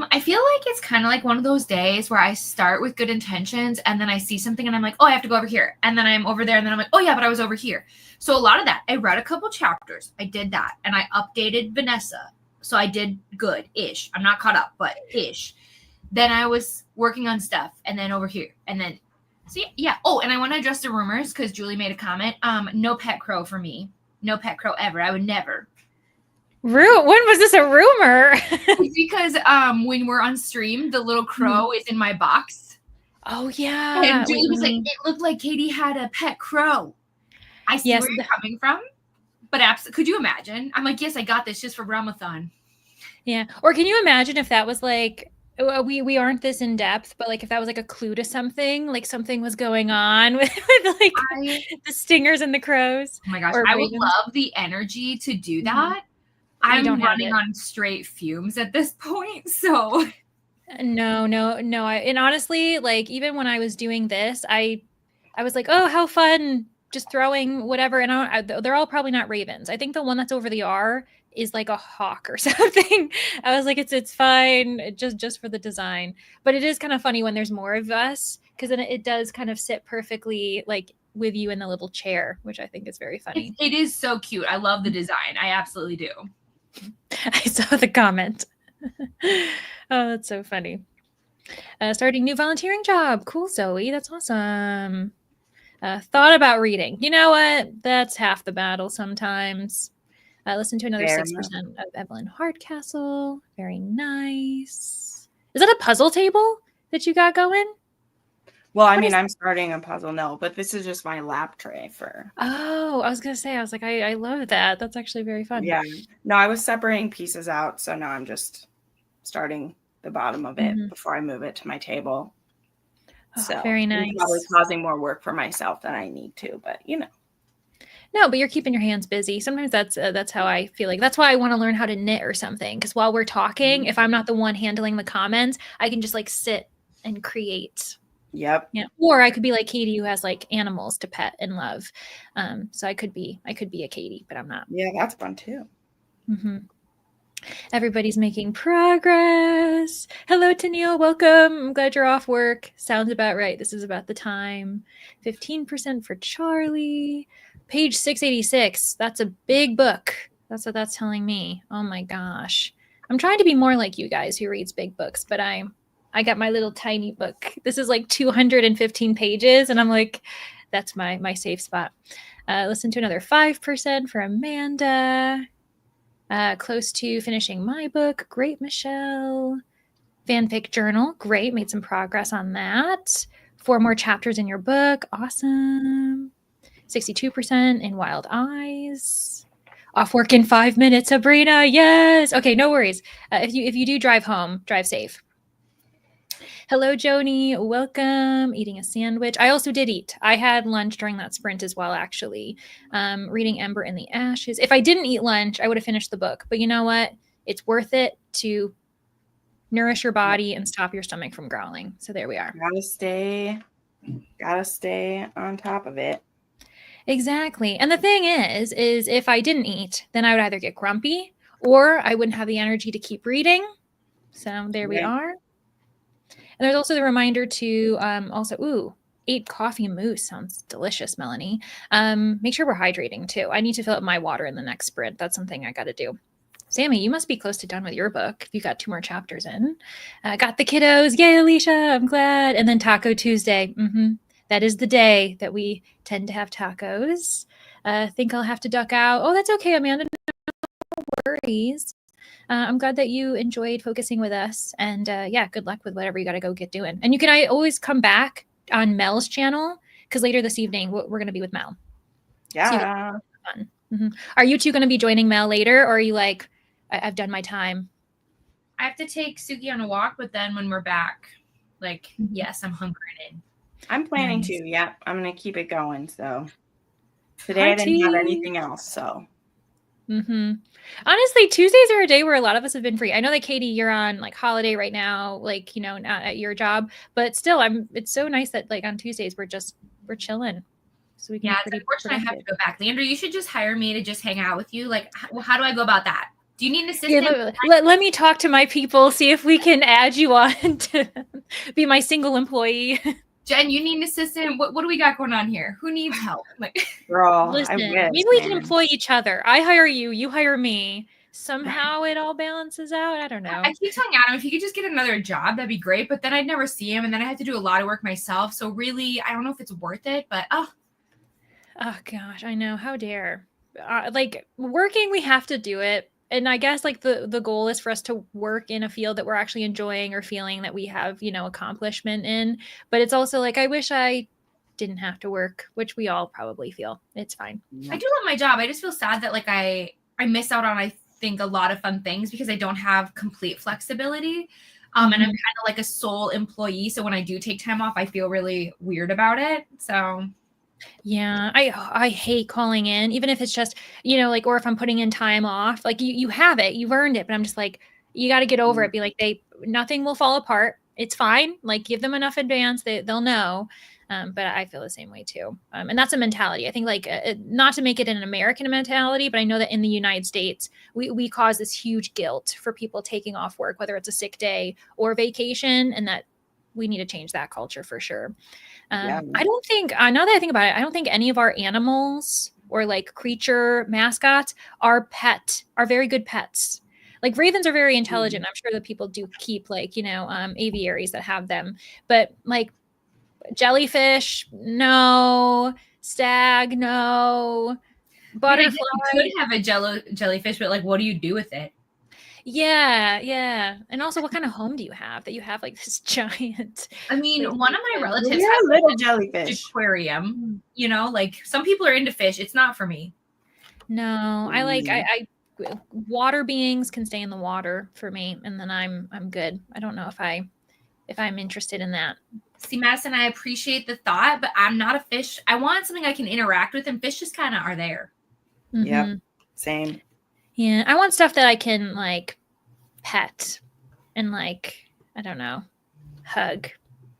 I feel like it's kind of like one of those days where I start with good intentions and then I see something and I'm like, oh, I have to go over here. And then I'm over there and then I'm like, oh yeah, but I was over here. So a lot of that, I read a couple chapters. I did that and I updated Vanessa. So I did good-ish. I'm not caught up, but ish. Then I was working on stuff and then over here. And then, yeah. Oh, and I want to address the rumors because Julie made a comment. No pet crow for me. No pet crow ever. I would never. When was this a rumor? Because when we're on stream, the little crow is in my box. Oh yeah. And Julie was like, it looked like Katie had a pet crow. I see where you're coming from, but could you imagine? I'm like, yes, I got this just for Realmathon. Yeah. Or can you imagine if that was like, we aren't this in depth, but like if that was like a clue to something, like something was going on with like the stingers and the crows. Oh my gosh, I would love the energy to do that. I'm running on straight fumes at this point, so no. And honestly, like even when I was doing this, I was like, oh, how fun, just throwing whatever. And they're all probably not ravens. I think the one that's over the R is like a hawk or something. I was like, it's fine, just for the design. But it is kind of funny when there's more of us, because then it does kind of sit perfectly like with you in the little chair, which I think is very funny. It is so cute. I love the design. I absolutely do. I saw the comment. Oh, that's so funny. Starting new volunteering job. Cool, Zoe. That's awesome. Thought about reading. You know what? That's half the battle sometimes. Listen to another 6% of Evelyn Hardcastle. Very nice. Is that a puzzle table that you got going? Well, I mean, I'm starting a puzzle now, but this is just my lap tray for. Oh, I was going to say, I love that. That's actually very fun. Yeah. No, I was separating pieces out. So now I'm just starting the bottom of it before I move it to my table. Oh, so very nice. I'm probably causing more work for myself than I need to, but No, but you're keeping your hands busy. Sometimes that's how I feel like. That's why I want to learn how to knit or something. Because while we're talking, if I'm not the one handling the comments, I can just like sit and create. Yep. Yeah. Or I could be like Katie, who has like animals to pet and love. So I could be a Katie, but I'm not. Yeah, that's fun too. Mm-hmm. Everybody's making progress. Hello, Tennille. Welcome. I'm glad you're off work. Sounds about right. This is about the time. 15% for Charlie. Page 686. That's a big book. That's what that's telling me. Oh my gosh. I'm trying to be more like you guys who reads big books, but I got my little tiny book. This is like 215 pages, and I'm like, that's my safe spot. Listen to another 5% for Amanda. Close to finishing my book. Great, Michelle. Fanfic journal. Great. Made some progress on that. 4 more chapters in your book. Awesome. 62% in Wild Eyes. Off work in 5 minutes, Sabrina. Yes. Okay, no worries. If you do drive home, drive safe. Hello, Joni. Welcome. Eating a sandwich. I also did eat. I had lunch during that sprint as well, actually. Reading Ember in the Ashes. If I didn't eat lunch, I would have finished the book. But you know what? It's worth it to nourish your body, and stop your stomach from growling. So there we are. Gotta stay on top of it. Exactly. And the thing is if I didn't eat, then I would either get grumpy or I wouldn't have the energy to keep reading. So there we are. And there's also the reminder to eat coffee mousse. Sounds delicious, Melanie. Make sure we're hydrating too. I need to fill up my water in the next sprint. That's something I got to do. Sammy, you must be close to done with your book if you got 2 more chapters in. Got the kiddos. Yay, Alicia. I'm glad. And then Taco Tuesday. That is the day that we tend to have tacos. Think I'll have to duck out. Oh, that's okay, Amanda. No worries. I'm glad that you enjoyed focusing with us. And good luck with whatever you got to go get doing. And you can always come back on Mel's channel because later this evening, we're going to be with Mel. Yeah. So fun. Are you two going to be joining Mel later? Or are you like, I've done my time? I have to take Suki on a walk, but then when we're back, yes, I'm hunkering in. I'm planning to. Yeah, I'm going to keep it going. So today I didn't have anything else. So. Honestly, Tuesdays are a day where a lot of us have been free. I know that Katie, you're on like holiday right now, not at your job, but still it's so nice that like on Tuesdays we're chilling. So we can it's unfortunate I have to go back. Leandra, you should just hire me to just hang out with you. Like, how do I go about that? Do you need an assistant? Yeah, let me talk to my people, see if we can add you on to be my single employee. Jen, you need an assistant. What do we got going on here? Who needs help? Girl, listen, maybe we can employ each other. I hire you, you hire me. Somehow it all balances out. I don't know. I keep telling Adam if he could just get another job, that'd be great. But then I'd never see him, and then I have to do a lot of work myself. So really, I don't know if it's worth it. But oh gosh, I know. How dare? Working, we have to do it. And I guess like the goal is for us to work in a field that we're actually enjoying or feeling that we have, accomplishment in. But it's also like, I wish I didn't have to work, which we all probably feel. It's fine. I do love my job. I just feel sad that like I miss out on, I think, a lot of fun things because I don't have complete flexibility. And I'm kind of like a sole employee. So when I do take time off, I feel really weird about it. So yeah, I hate calling in, even if it's just, or if I'm putting in time off, like you have it, you've earned it, but I'm just like, you got to get over it. Be like, nothing will fall apart. It's fine. Like give them enough advance. They'll know. But I feel the same way too. And that's a mentality. I think not to make it an American mentality, but I know that in the United States, we cause this huge guilt for people taking off work, whether it's a sick day or vacation, and that we need to change that culture for sure. I don't think, now that I think about it, I don't think any of our animals or like creature mascots are very good pets. Like ravens are very intelligent. I'm sure that people do keep aviaries that have them, but like jellyfish, no. Stag, no. Butterfly. You could have a jellyfish, but like, what do you do with it? Yeah. And also, what kind of home do you have that you have like this giant? I mean, one of my relatives has a little jellyfish aquarium. Like some people are into fish. It's not for me. No, I water beings can stay in the water for me, and then I'm good. I don't know if I'm interested in that. See, Madison, I appreciate the thought, but I'm not a fish. I want something I can interact with, and fish just kind of are there. Yeah, same. Yeah, I want stuff that I can like pet and like, I don't know, hug.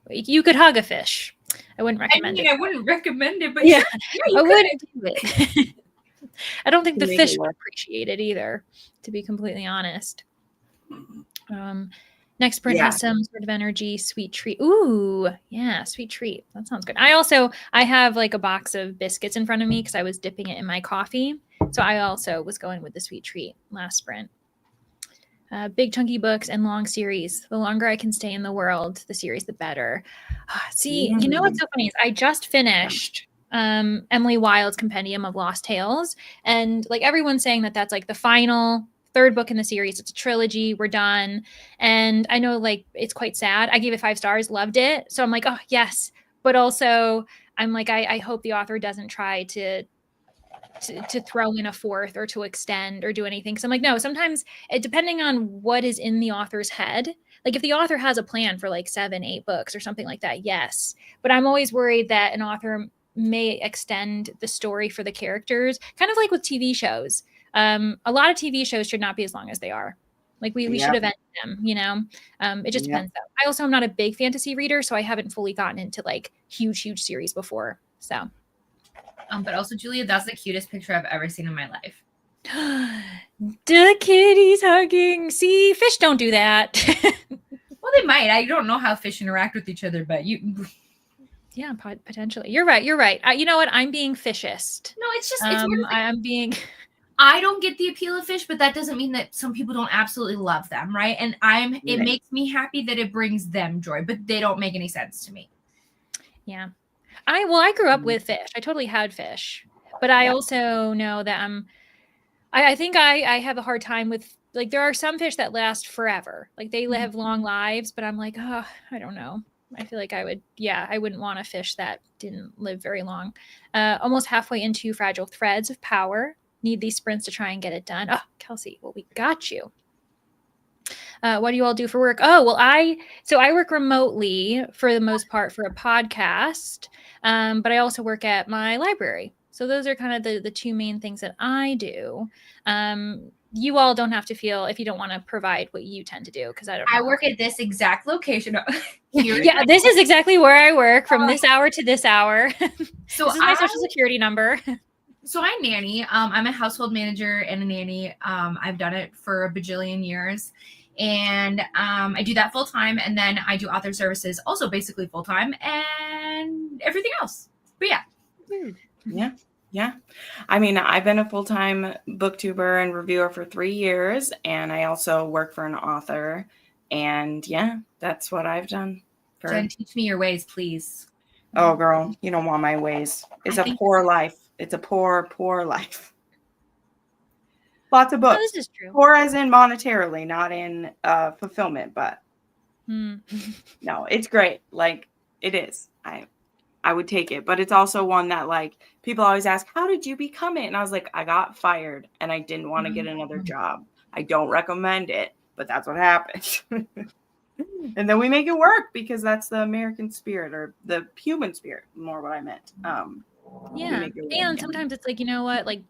You could hug a fish. I wouldn't recommend it. I wouldn't recommend it, but yeah I wouldn't do it. I don't think the fish would appreciate it either, to be completely honest. Next sprint has some sort of energy, sweet treat. Ooh, yeah, sweet treat. That sounds good. I have like a box of biscuits in front of me because I was dipping it in my coffee. So I also was going with the sweet treat last sprint. Big chunky books and long series. The longer I can stay in the world, the series, the better. See, you know what's so funny is I just finished Emily Wilde's Compendium of Lost Tales. And like everyone's saying that that's like the final third book in the series. It's a trilogy. We're done. And I know like it's quite sad. I gave it 5 stars, loved it. So I'm like, oh yes. But also I'm like, I hope the author doesn't try to throw in a 4th or to extend or do anything. Cause I'm like, no, sometimes depending on what is in the author's head, like if the author has a plan for like 7, 8 books or something like that, yes. But I'm always worried that an author may extend the story for the characters, kind of like with TV shows. A lot of TV shows should not be as long as they are. Like we should have ended them, you know? It just depends though. I also am not a big fantasy reader, so I haven't fully gotten into like huge series before. So but also, Julia, that's the cutest picture I've ever seen in my life. The kitty's hugging. See, fish don't do that. Well, they might. I don't know how fish interact with each other, but yeah, potentially. You're right. You know what? I'm being fishist. No, it's just it's weird. I'm being. I don't get the appeal of fish, but that doesn't mean that some people don't absolutely love them, right? And it makes me happy that it brings them joy, but they don't make any sense to me. Yeah. I grew up with fish. I totally had fish. But I also know that I think I have a hard time with, like, there are some fish that last forever. Like they have long lives, but I'm like, oh, I don't know. I feel like I wouldn't want a fish that didn't live very long. Almost halfway into Fragile Threads of Power. Need these sprints to try and get it done. Oh, Kelsey, well, we got you. What do you all do for work? Oh, well, I work remotely for the most part for a podcast, but I also work at my library. So those are kind of the two main things that I do. You all don't have to feel if you don't want to provide what you tend to do, because I don't know. I work at this exact location. Yeah, this is exactly where I work from this hour to this hour. So this is my social security number. So I nanny. I'm a household manager and a nanny. I've done it for a bajillion years. And I do that full time. And then I do author services also basically full time and everything else. But yeah. Yeah. I mean, I've been a full-time booktuber and reviewer for 3 years. And I also work for an author. And yeah, that's what I've done. Jen, teach me your ways, please. Oh, girl, you don't want my ways. It's a poor life. It's a poor life. Lots of books. Oh, this is true. Poor as in monetarily, not in fulfillment, but no, it's great. Like, it is. I would take it, but it's also one that, like, people always ask, how did you become it? And I was like, I got fired and I didn't want to get another job. I don't recommend it, but that's what happened. And then we make it work because that's the American spirit, or the human spirit, more what I meant. Yeah. And sometimes it's like, you know what, like,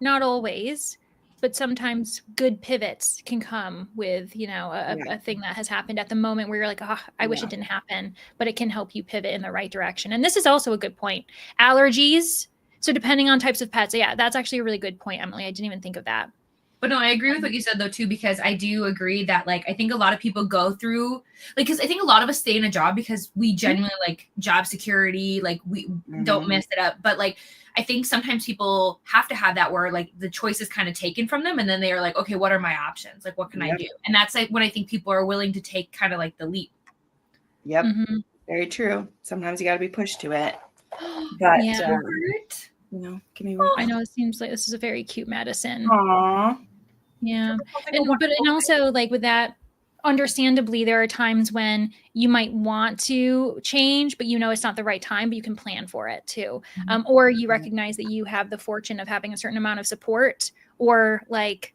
not always, but sometimes good pivots can come with, you know, a thing that has happened at the moment where you're like, oh, I wish it didn't happen, but it can help you pivot in the right direction. And this is also a good point. Allergies. So depending on types of pets. Yeah, that's actually a really good point, Emily. I didn't even think of that. But no, I agree with what you said, though, too, because I do agree that, like, I think a lot of people go through, like, because I think a lot of us stay in a job because we genuinely like job security, like, we don't mess it up. But, like, I think sometimes people have to have that where, like, the choice is kind of taken from them. And then they are like, okay, what are my options? Like, what can I do? And that's, like, when I think people are willing to take kind of like the leap. Yep. Very true. Sometimes you got to be pushed to it. But, you know, give me I know it seems like this is a very cute Madison. Aww. Yeah. And also, like, with that, understandably, there are times when you might want to change, but you know it's not the right time, but you can plan for it too. Or you recognize that you have the fortune of having a certain amount of support or like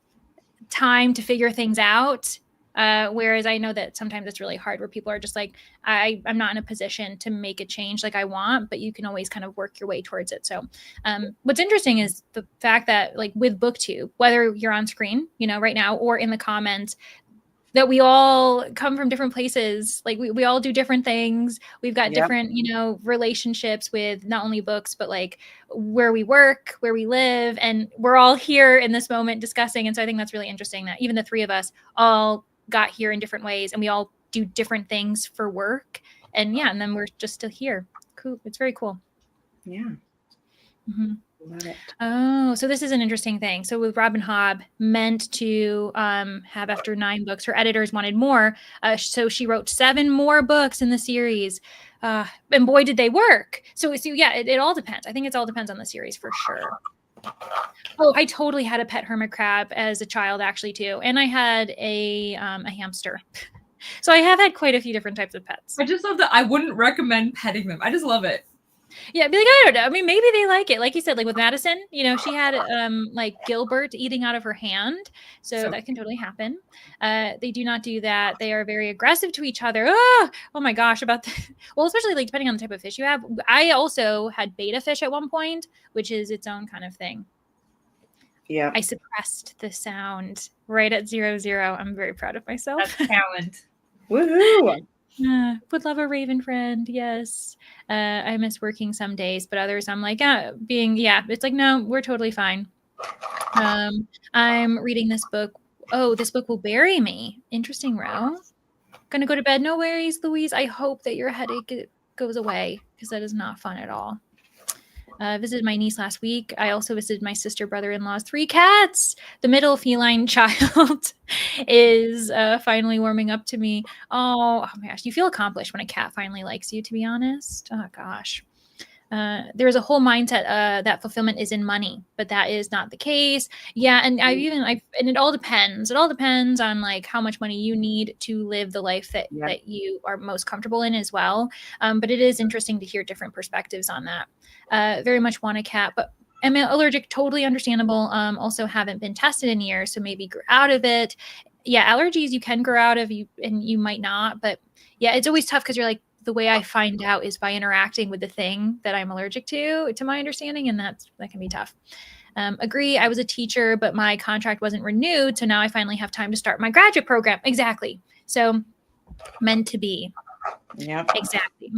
time to figure things out. Whereas I know that sometimes it's really hard where people are just like, I'm not in a position to make a change like I want, but you can always kind of work your way towards it. So what's interesting is the fact that, like, with BookTube, whether you're on screen, you know, right now, or in the comments, that we all come from different places. Like we all do different things. We've got different, you know, relationships with not only books, but like where we work, where we live, and we're all here in this moment discussing. And so I think that's really interesting that even the three of us all got here in different ways and we all do different things for work. And and then we're just still here. Cool. It's very cool. Yeah. Love it. Oh, so this is an interesting thing. So with Robin Hobb, meant to have after 9 books, her editors wanted more. So she wrote 7 more books in the series. And boy, did they work. So yeah, it all depends. I think it all depends on the series for sure. Oh, I totally had a pet hermit crab as a child, actually, too. And I had a hamster. So I have had quite a few different types of pets. I just love that. I wouldn't recommend petting them. I just love it. Yeah, be like, I don't know. I mean, maybe they like it. Like you said, like with Madison, you know, she had like Gilbert eating out of her hand. So that can totally happen. They do not do that. They are very aggressive to each other. Oh my gosh, about that. Well, especially like depending on the type of fish you have. I also had beta fish at one point, which is its own kind of thing. Yeah. I suppressed the sound right at 0-0. I'm very proud of myself. That's talent. Woohoo! Would love a Raven friend. Yes. I miss working some days, but others I'm like, it's like, no, we're totally fine. I'm reading this book. Oh, this book will bury me. Interesting, Ro. Gonna go to bed. No worries, Louise. I hope that your headache goes away because that is not fun at all. Visited my niece last week. I also visited my sister, brother-in-law's 3 cats. The middle feline child is finally warming up to me. Oh my gosh, you feel accomplished when a cat finally likes you, to be honest. Oh gosh. There's a whole mindset that fulfillment is in money, but that is not the case. Yeah, and and it all depends. It all depends on like how much money you need to live the life that you are most comfortable in as well. But it is interesting to hear different perspectives on that. Very much want a cat, but am allergic. Totally understandable. Also haven't been tested in years, so maybe grew out of it. Yeah, allergies you can grow out of, and you might not, but yeah, it's always tough because you're like, the way I find out is by interacting with the thing that I'm allergic to my understanding, and that can be tough. Agree. I was a teacher, but my contract wasn't renewed, so now I finally have time to start my graduate program. Exactly. So meant to be. Yep. Exactly.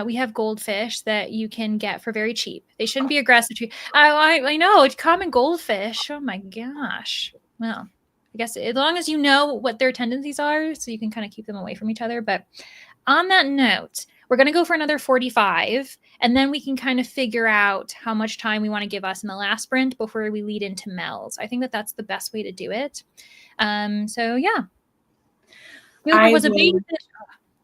We have goldfish that you can get for very cheap. They shouldn't be aggressive to you. I know, it's common goldfish. Oh my gosh. Well, I guess as long as you know what their tendencies are, so you can kind of keep them away from each other. But on that note, we're going to go for another 45, and then we can kind of figure out how much time we want to give us in the last sprint before we lead into Mel's. I think that that's the best way to do it. So yeah. Wilbur was a baby fish.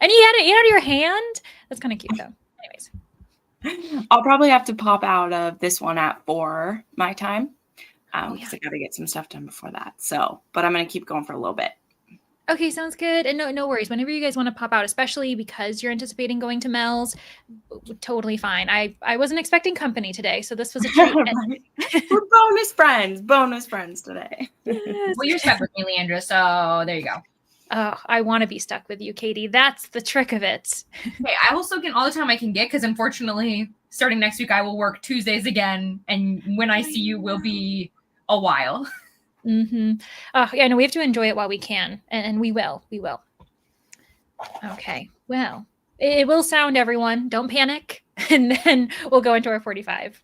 And he had it out of your hand? That's kind of cute, though. Anyways. I'll probably have to pop out of this one at 4 my time because I got to get some stuff done before that. So, but I'm going to keep going for a little bit. Okay, sounds good. And no worries. Whenever you guys want to pop out, especially because you're anticipating going to Mel's, totally fine. I wasn't expecting company today, so this was a treat. We're bonus friends today. Yes. Well, you're stuck with me, Leandra, so there you go. Oh, I want to be stuck with you, Katie. That's the trick of it. Okay, I will soak in all the time I can get because unfortunately, starting next week, I will work Tuesdays again, and when I see you will be a while. Oh, yeah, no, we have to enjoy it while we can, and we will. We will. Okay, well, it will sound, everyone. Don't panic, and then we'll go into our 45.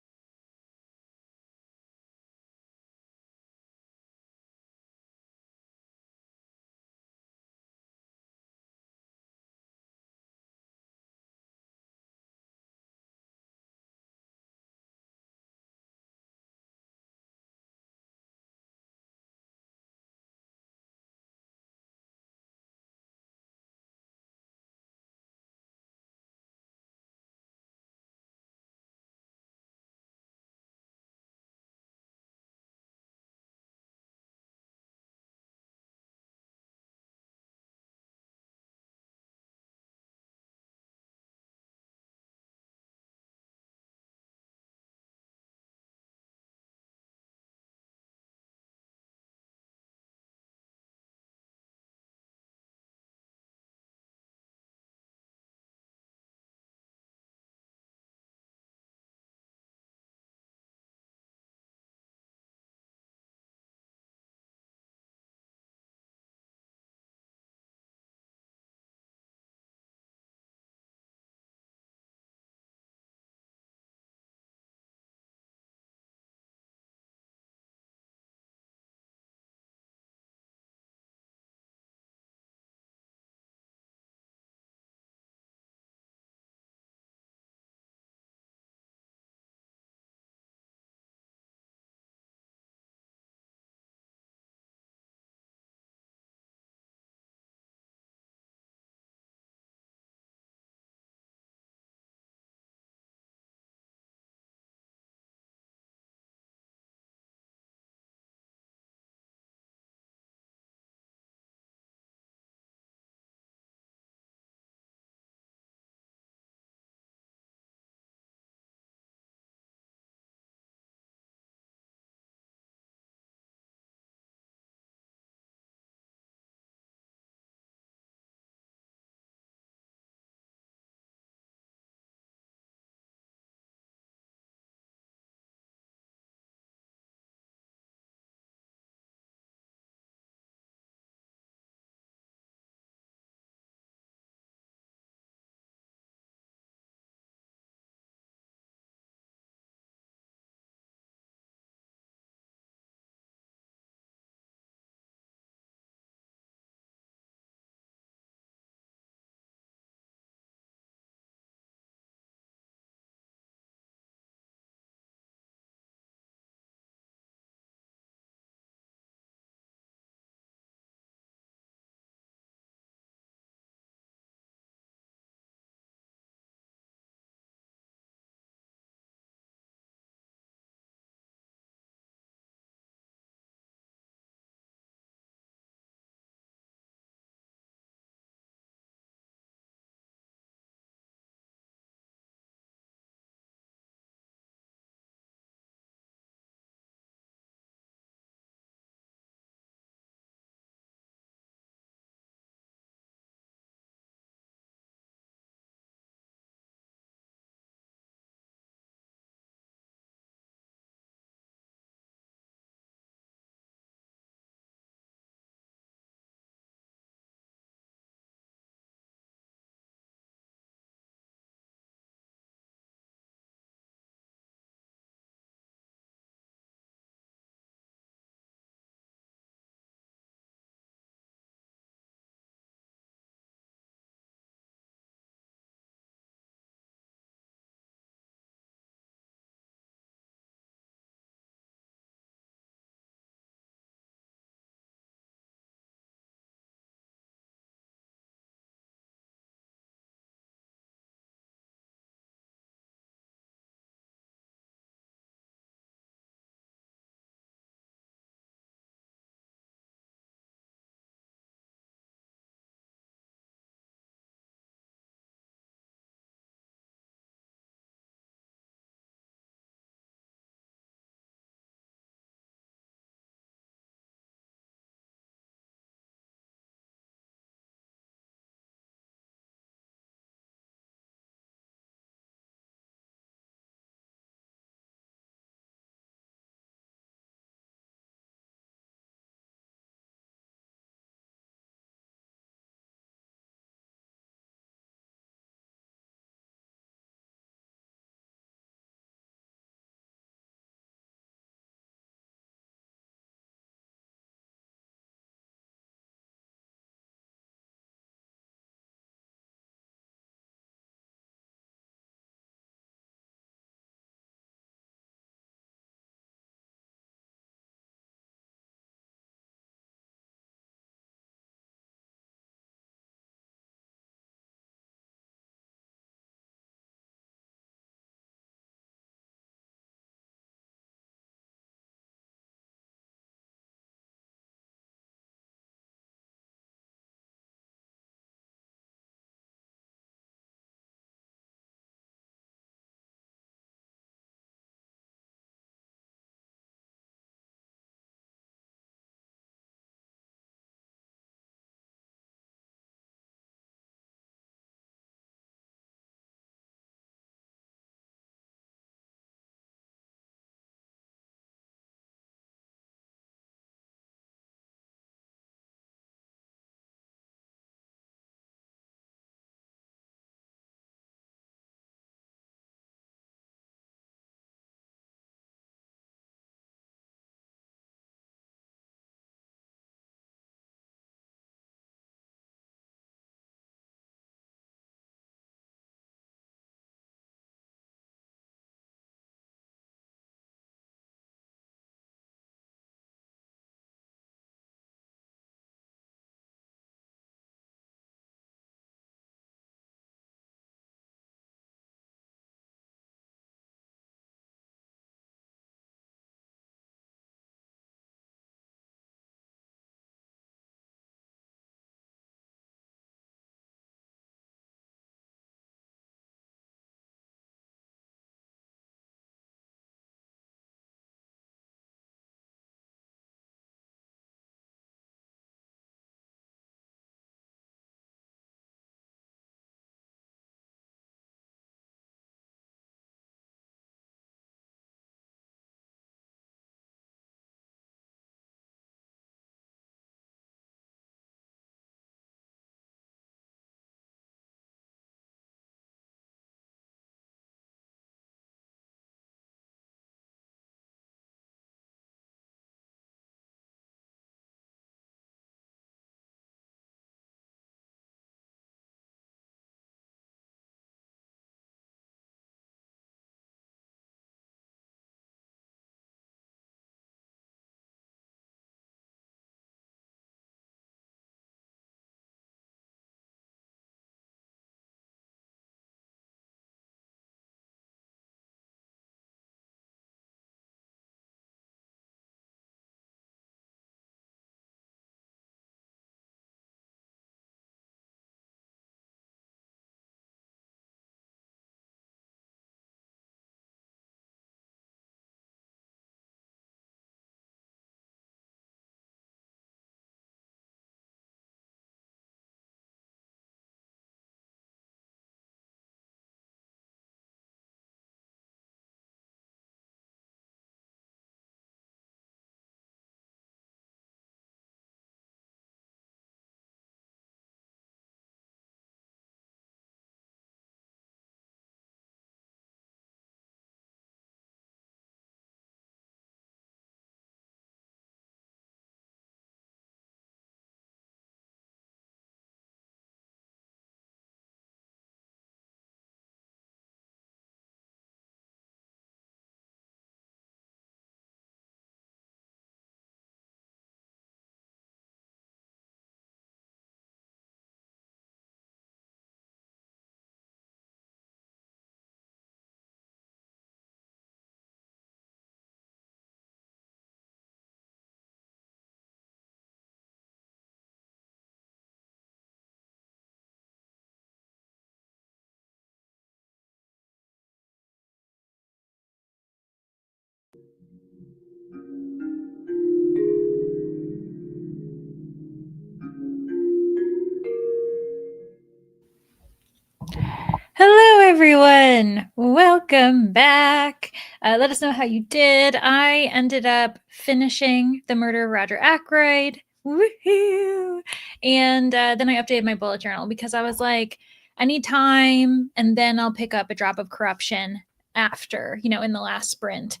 everyone. Welcome back. Let us know how you did. I ended up finishing The Murder of Roger Ackroyd. Woohoo! And then I updated my bullet journal because I was like, I need time, and then I'll pick up A Drop of Corruption after, in the last sprint.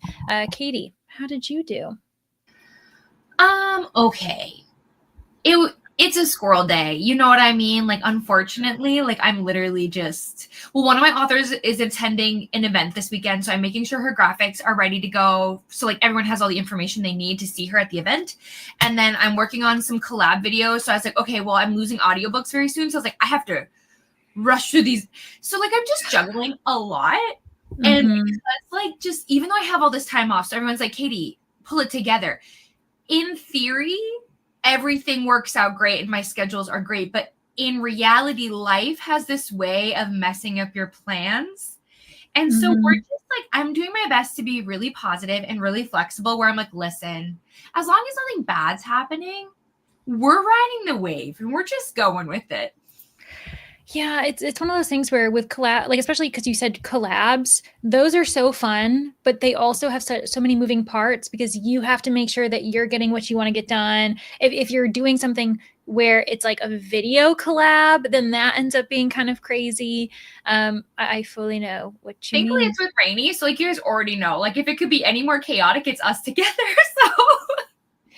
Katie, how did you do? Okay. It's a squirrel day. You know what I mean? Like, unfortunately, like I'm literally one of my authors is attending an event this weekend. So I'm making sure her graphics are ready to go. So like everyone has all the information they need to see her at the event. And then I'm working on some collab videos. So I was like, okay, well, I'm losing audiobooks very soon. So I was like, I have to rush through these. So like I'm just juggling a lot. And because like just even though I have all this time off, so everyone's like, Katie, pull it together. In theory, everything works out great and my schedules are great. But in reality, life has this way of messing up your plans. And so we're just like, I'm doing my best to be really positive and really flexible where I'm like, listen, as long as nothing bad's happening, we're riding the wave and we're just going with it. Yeah, it's one of those things where with collab, like especially because you said collabs, those are so fun, but they also have so many moving parts because you have to make sure that you're getting what you want to get done. If you're doing something where it's like a video collab, then that ends up being kind of crazy. I fully know what you Thankfully, mean. it's with Rainy, so like you guys already know. Like if it could be any more chaotic, it's us together. So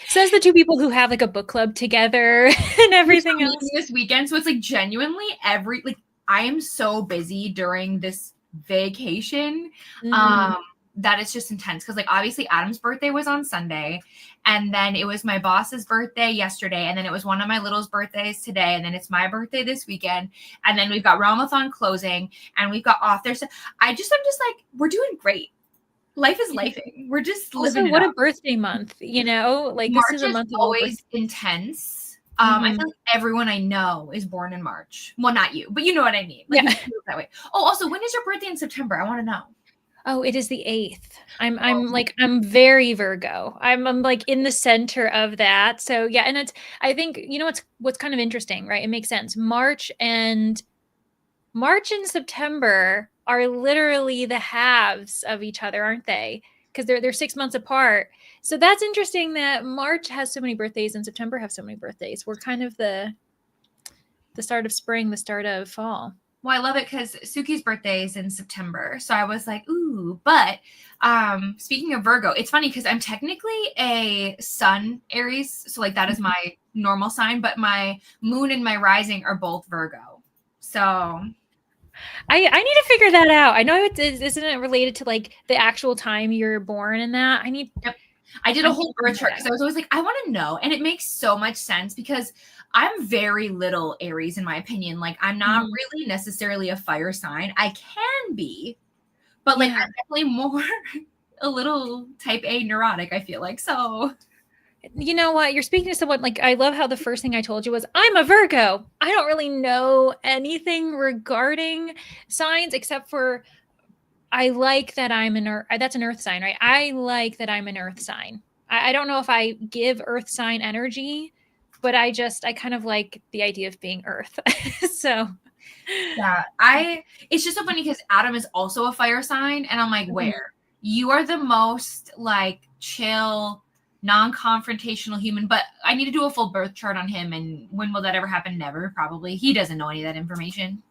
says the two people who have like a book club together and everything else this weekend. So it's like genuinely I am so busy during this vacation that it's just intense because like obviously Adam's birthday was on Sunday, and then it was my boss's birthday yesterday, and then it was one of my little's birthdays today, and then it's my birthday this weekend, and then we've got Realmathon closing, and we've got authors. I'm just like, we're doing great. Life is lifing. We're just living. Also, what a birthday month, like March this is a month of always intense. I feel like everyone I know is born in March. Well, not you, but you know what I mean. Like, yeah. it feels that way. Oh, also, when is your birthday in September? I want to know. Oh, it is the 8th. I'm very Virgo. I'm like in the center of that. So yeah, and I think what's kind of interesting, right? It makes sense. March and September are literally the halves of each other, aren't they? Because they're 6 months apart. So that's interesting that March has so many birthdays and September have so many birthdays. We're kind of the start of spring, the start of fall. Well, I love it because Suki's birthday is in September. So I was like, ooh, but speaking of Virgo, it's funny because I'm technically a sun Aries. So like that is my normal sign, but my moon and my rising are both Virgo. So I need to figure that out. I know isn't it related to like the actual time you're born and that Yep. I did a whole birth chart because I was always like, I want to know. And it makes so much sense because I'm very little Aries, in my opinion. Like, I'm not really necessarily a fire sign. I can be, but like, I'm definitely more a little type A neurotic, I feel like. So, you know what? You're speaking to someone like I love how the first thing I told you was I'm a Virgo. I don't really know anything regarding signs except for I like that I'm that's an earth sign, right? I like that I'm an earth sign. I don't know if I give earth sign energy, but I kind of like the idea of being earth. So yeah, it's just so funny because Adam is also a fire sign. And I'm like, where? You are the most like chill, non-confrontational human, but I need to do a full birth chart on him. And when will that ever happen? Never, probably. He doesn't know any of that information.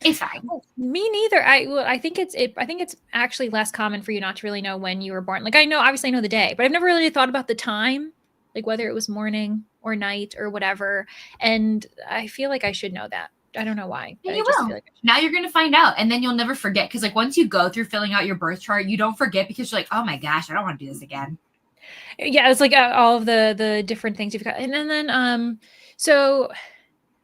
It's fine. Me neither. I think it's actually less common for you not to really know when you were born. Like obviously I know the day, but I've never really thought about the time, like whether it was morning or night or whatever. And I feel like I should know that. I don't know why. And you will. Like now you're going to find out, and then you'll never forget. Because like once you go through filling out your birth chart, you don't forget because you're like, oh my gosh, I don't want to do this again. Yeah, it's like all of the different things you've got, and then so.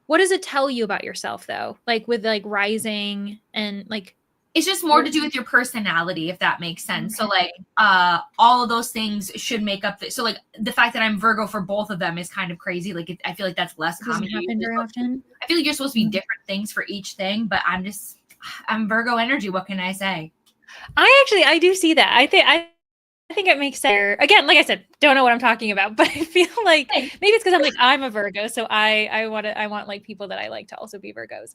What does it tell you about yourself though? Like with like rising and like it's just more to do with your personality, if that makes sense. So like all of those things should make up so like the fact that I'm Virgo for both of them is kind of crazy. Like I feel like that's less common. Doesn't happen very often. I feel like you're supposed to be different things for each thing, but I'm Virgo energy. What can I say? I do see that. I think it makes sense. Again, like I said, don't know what I'm talking about, but I feel like maybe it's because I'm like I'm a Virgo, so I want like people that I like to also be Virgos.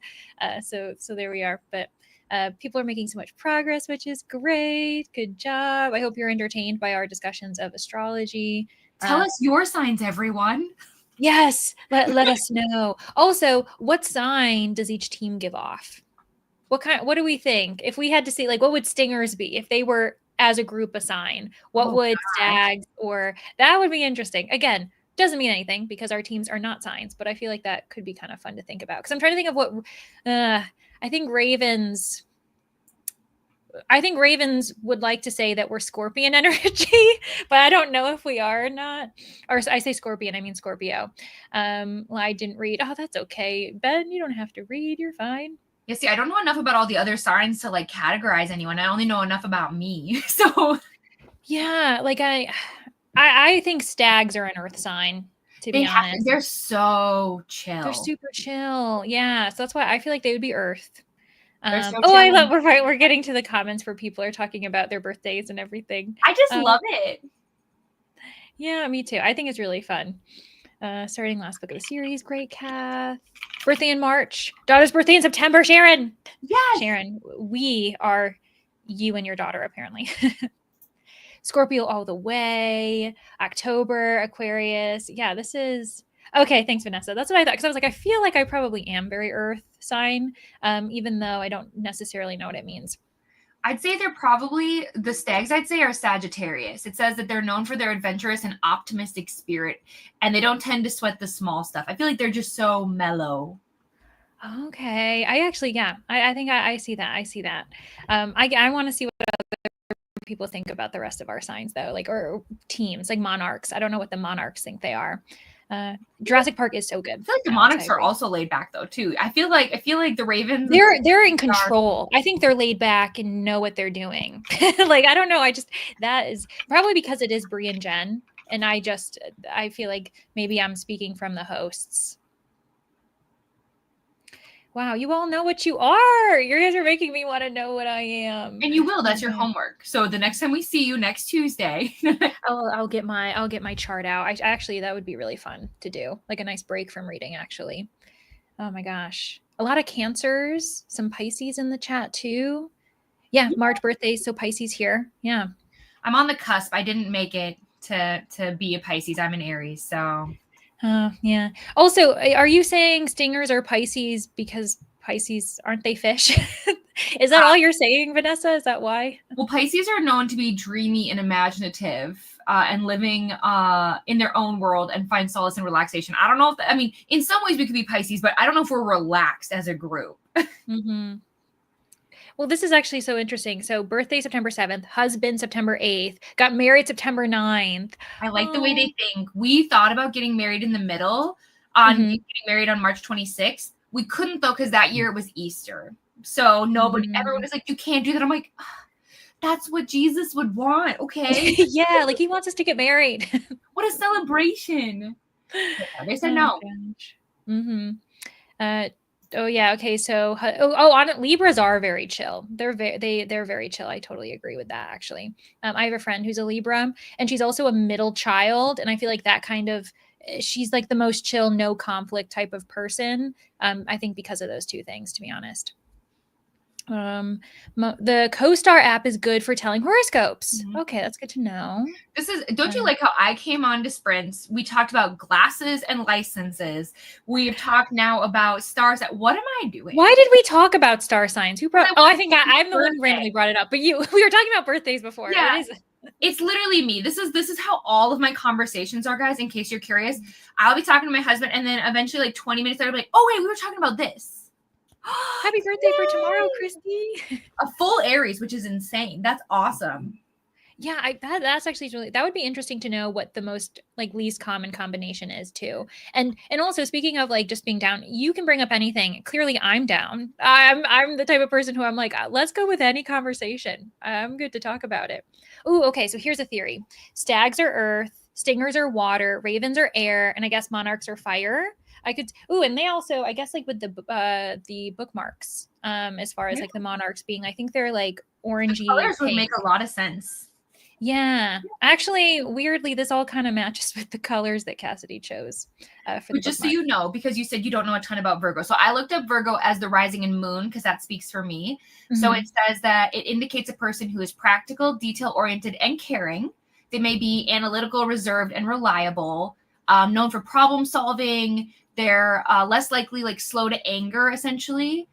So there we are. But People are making so much progress, which is great. Good job. I hope you're entertained by our discussions of astrology. Tell us your signs, everyone. Yes, let us know. Also, what sign does each team give off? What do we think? If we had to see, like, what would stingers be if they were as a group a sign? What would stags, or that would be interesting. Again, doesn't mean anything because our teams are not signs, but I feel like that could be kind of fun to think about. Because I'm trying to think of what I think Ravens would like to say that we're Scorpion energy, but I don't know if we are or not. Or I say Scorpion, I mean Scorpio. Well, I didn't read. Oh, that's okay. Ben, you don't have to read. You're fine. Yeah, see, I don't know enough about all the other signs to like categorize anyone. I only know enough about me. So yeah, like I think stags are an earth sign, to be honest. They're so chill. They're super chill. Yeah. So that's why I feel like they would be earth. So I love we're getting to the comments where people are talking about their birthdays and everything. I just love it. Yeah, me too. I think it's really fun. Starting last book of the series. Great, Kath. Birthday in March. Daughter's birthday in September. Sharon. Yes. Sharon, we are you and your daughter, apparently. Scorpio all the way. October, Aquarius. Yeah, this is... Okay, thanks, Vanessa. That's what I thought. Because I was like, I feel like I probably am very earth sign, even though I don't necessarily know what it means. I'd say they're probably, the stags I'd say are Sagittarius. It says that they're known for their adventurous and optimistic spirit, and they don't tend to sweat the small stuff. I feel like they're just so mellow. Okay. I actually, yeah, I think I see that. I see that. I want to see what other people think about the rest of our signs, though, like, or teams, like monarchs. I don't know what the monarchs think they are. Jurassic Park is so good. I feel like the monarchs are also laid back though too. I feel like the Ravens, they're in control. I think they're laid back and know what they're doing. Like, I don't know. That is probably because it is Brie and Jen, and I feel like maybe I'm speaking from the hosts. Wow, you all know what you are. You guys are making me want to know what I am. And you will. That's your homework. So the next time we see you next Tuesday, I'll get my chart out. Actually, that would be really fun to do. Like a nice break from reading, actually. Oh my gosh. A lot of Cancers, some Pisces in the chat too. Yeah, March birthdays, so Pisces here. Yeah. I'm on the cusp. I didn't make it to be a Pisces. I'm an Aries, so yeah. Also, are you saying stingers are Pisces because Pisces, aren't they fish? Is that all you're saying, Vanessa? Is that why? Well, Pisces are known to be dreamy and imaginative and living in their own world and find solace and relaxation. I don't know if in some ways we could be Pisces, but I don't know if we're relaxed as a group. Mm-hmm. Well, this is actually so interesting. So birthday September 7th, husband September 8th, got married September 9th. I like the way they think. We thought about getting married in the middle on getting married on March 26th. We couldn't though, because that year it was Easter. So everyone is like, you can't do that. I'm like, that's what Jesus would want. Okay. Yeah. Like he wants us to get married. What a celebration. Yeah, they said no. Mm-hmm. Oh yeah. Okay. So on it, Libras are very chill. They're very chill. I totally agree with that. Actually, I have a friend who's a Libra, and she's also a middle child, and I feel like that kind of she's like the most chill, no conflict type of person. I think because of those two things, to be honest. The CoStar app is good for telling horoscopes. Mm-hmm. Okay, that's good to know. Don't you like how I came on to Sprints? We talked about glasses and licenses. We've talked now about stars. What am I doing? Why did we talk about star signs? Who brought? I think I'm the one who randomly brought it up. But we were talking about birthdays before. Yeah. It's literally me. This is how all of my conversations are, guys. In case you're curious, I'll be talking to my husband, and then eventually, like 20 minutes later, I'll be like, "Oh wait, we were talking about this." Happy birthday for tomorrow, Christy. A full Aries, which is insane. That's awesome. Yeah, that's actually really, that would be interesting to know what the most like least common combination is too. And also speaking of like just being down, you can bring up anything. Clearly I'm down. I'm the type of person who I'm like, let's go with any conversation. I'm good to talk about it. Ooh, okay. So here's a theory. Stags are earth, stingers are water, ravens are air, and I guess monarchs are fire. And they also, I guess, like with the bookmarks, as far as like the monarchs being, I think they're like orangey. The colors would make a lot of sense. Yeah. Actually, weirdly, this all kind of matches with the colors that Cassidy chose for the But just so bookmark. you know, because you said you don't know a ton about Virgo. So I looked up Virgo as the rising and moon because that speaks for me. So it says that it indicates a person who is practical, detail-oriented, and caring. They may be analytical, reserved, and reliable, known for problem solving. They're less likely like slow to anger, essentially.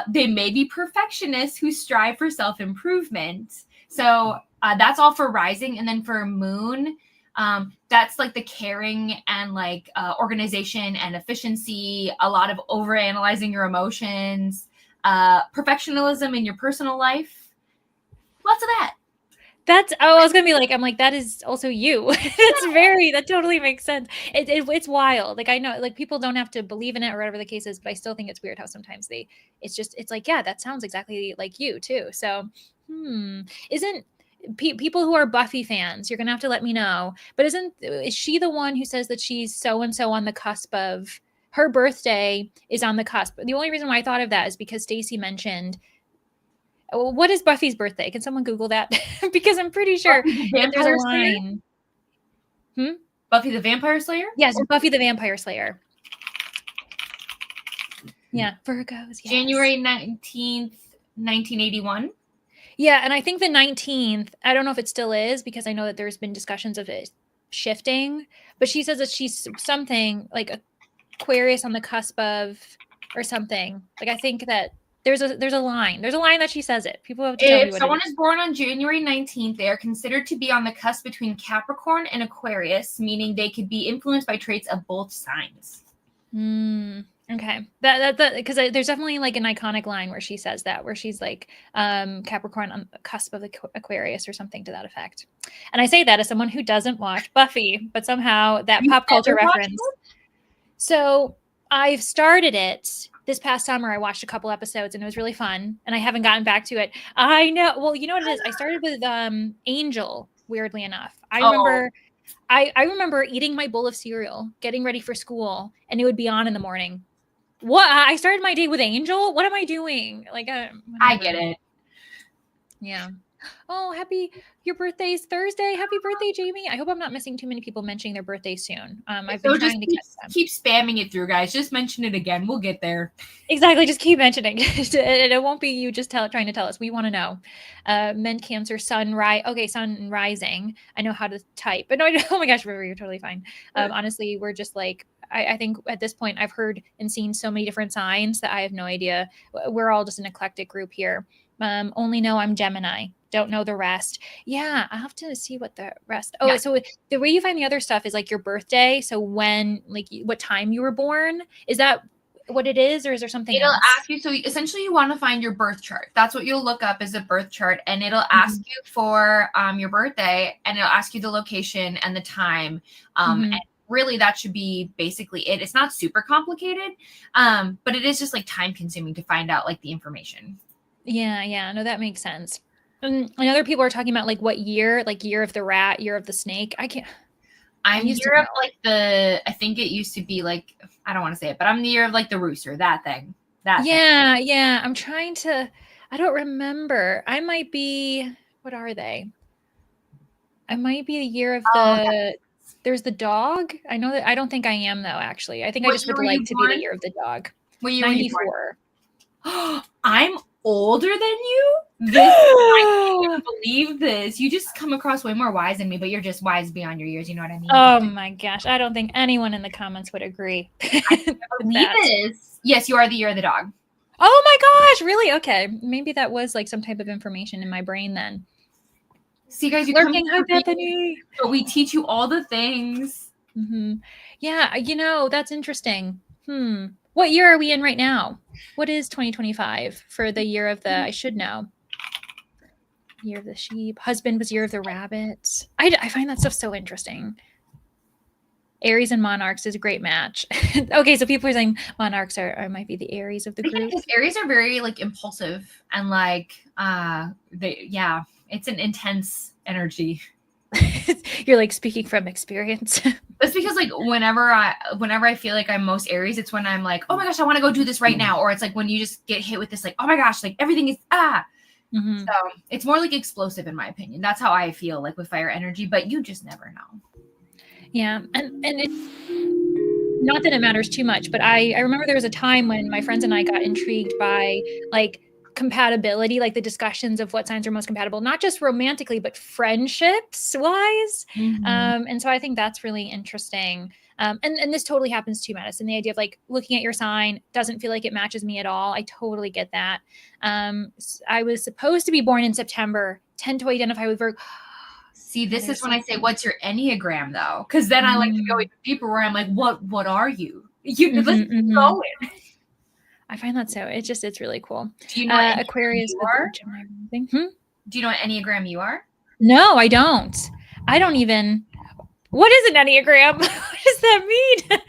They may be perfectionists who strive for self-improvement. So that's all for rising. And then for moon, that's like the caring and like organization and efficiency, a lot of overanalyzing your emotions, perfectionism in your personal life, lots of that. I was gonna be like, I'm like, that is also you. That totally makes sense. It's wild. Like, I know, like, people don't have to believe in it or whatever the case is, but I still think it's weird how sometimes it's like, yeah, that sounds exactly like you too. So, isn't people who are Buffy fans, you're gonna have to let me know, but is she the one who says that she's so and so on the cusp of her birthday is on the cusp? The only reason why I thought of that is because Stacy mentioned, what is Buffy's birthday? Can someone Google that? Because I'm pretty sure that there's a line. Buffy the Vampire Slayer? Yes, Buffy the Vampire Slayer. Yeah, Virgos. Yes. January 19th, 1981. Yeah, and I think the 19th, I don't know if it still is, because I know that there's been discussions of it shifting, but she says that she's something like Aquarius on the cusp of or something. Like, I think that there's a line. There's a line that she says it. People have to tell me what If someone is born on January 19th, they are considered to be on the cusp between Capricorn and Aquarius, meaning they could be influenced by traits of both signs. Okay. That because there's definitely like an iconic line where she says that, where she's like, Capricorn on the cusp of the Aquarius or something to that effect. And I say that as someone who doesn't watch Buffy, but somehow that pop culture reference. So I've started it this past summer. I watched a couple episodes and it was really fun, and I haven't gotten back to it. I know. Well, you know what it is? I started with Angel, weirdly enough. I remember eating my bowl of cereal, getting ready for school, and it would be on in the morning. What? I started my day with Angel? What am I doing? Like, I get it. Yeah. Oh, your birthday's Thursday. Happy birthday, Jamie. I hope I'm not missing too many people mentioning their birthday soon. I've been trying to catch them. Keep spamming it through, guys. Just mention it again. We'll get there. Exactly. Just keep mentioning it. It won't be you just trying to tell us. We want to know. Men, Cancer, Sun, Sun rising. I know how to type, but no, oh my gosh, River, you're totally fine. Honestly, we're just like, I think at this point I've heard and seen so many different signs that I have no idea. We're all just an eclectic group here. Only know I'm Gemini. Don't know the rest. Yeah, I'll have to see what the rest. Oh, yeah. So the way you find the other stuff is like your birthday. So when, like, what time you were born? Is that what it is, or is there something else? Ask you. So essentially, you want to find your birth chart. That's what you'll look up, is a birth chart, and it'll ask you for your birthday, and it'll ask you the location and the time. And really, that should be basically it. It's not super complicated, but it is just like time consuming to find out like the information. Yeah. No, that makes sense. And other people are talking about like what year, like year of the rat, year of the snake. I'm year of like I think it used to be like, I don't want to say it, but I'm the year of like the rooster, that thing. Yeah. I'm trying to, I don't remember. I might be, what are they? I might be the year of there's the dog. I know that, I don't think I am though, actually. I think I just would like to be the year of the dog. What year 94. I'm older than you? I can't believe this. You just come across way more wise than me, but you're just wise beyond your years. You know what I mean? Oh my gosh. I don't think anyone in the comments would agree. I believe this. Yes, you are the year of the dog. Oh my gosh. Really? Okay. Maybe that was like some type of information in my brain then. See, guys, you lurking Hi, Bethany. But we teach you all the things. Yeah, that's interesting. What year are we in right now? What is 2025 for the year of the, I should know. Year of the sheep. Husband was year of the rabbit. I find that stuff so interesting. Aries and Monarchs is a great match. Okay, so people are saying Monarchs might be the Aries of the group. Because Aries are very like impulsive and like it's an intense energy. You're like speaking from experience. That's because like whenever I feel like I'm most Aries, it's when I'm like, oh my gosh, I want to go do this right now. Or it's like when you just get hit with this like, oh my gosh, like everything is Mm-hmm. So it's more like explosive in my opinion. That's how I feel like with fire energy, but you just never know. Yeah. And it's not that it matters too much, but I remember there was a time when my friends and I got intrigued by like compatibility, like the discussions of what signs are most compatible, not just romantically, but friendships wise. And so I think that's really interesting. And this totally happens too, Madison. The idea of like looking at your sign doesn't feel like it matches me at all. I totally get that. I was supposed to be born in September, tend to identify with Virgo. See, this is when I say, what's your Enneagram though? Because then I like to go even deeper where I'm like, what are you? Let's go in. I find that so. It's really cool. Do you know what Aquarius you are? Do you know what Enneagram you are? No, I don't. I don't even. What is an Enneagram? What does that mean?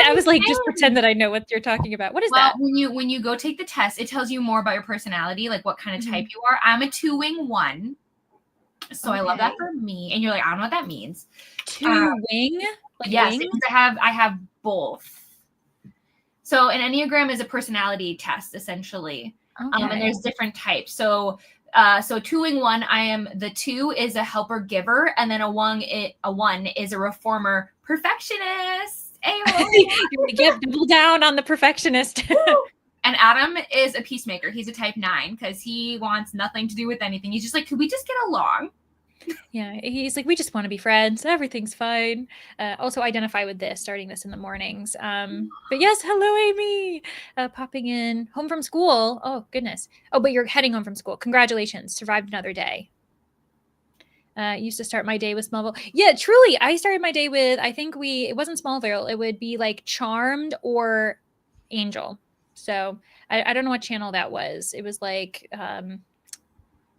I was like, just pretend that I know what you're talking about. What is that? When you go take the test, it tells you more about your personality, like what kind of type you are. I'm a 2-wing 1. So I love that for me. And you're like, I don't know what that means. 2-wing? Like yes, wings? I have both. So an Enneagram is a personality test, essentially. And there's different types. So 2-wing 1, I am the 2 is a helper giver, and then a 1 is a reformer perfectionist. You get double down on the perfectionist. And Adam is a peacemaker. He's a type 9 because he wants nothing to do with anything. He's just like, could we just get along? Yeah, he's like, we just want to be friends. Everything's fine. Also identify with this, starting this in the mornings. But yes, hello, Amy. Popping in home from school. Oh, goodness. Oh, but you're heading home from school. Congratulations. Survived another day. Used to start my day with Smallville. Yeah, truly. I started my day with, I think it wasn't Smallville. It would be like Charmed or Angel. So I don't know what channel that was. It was like,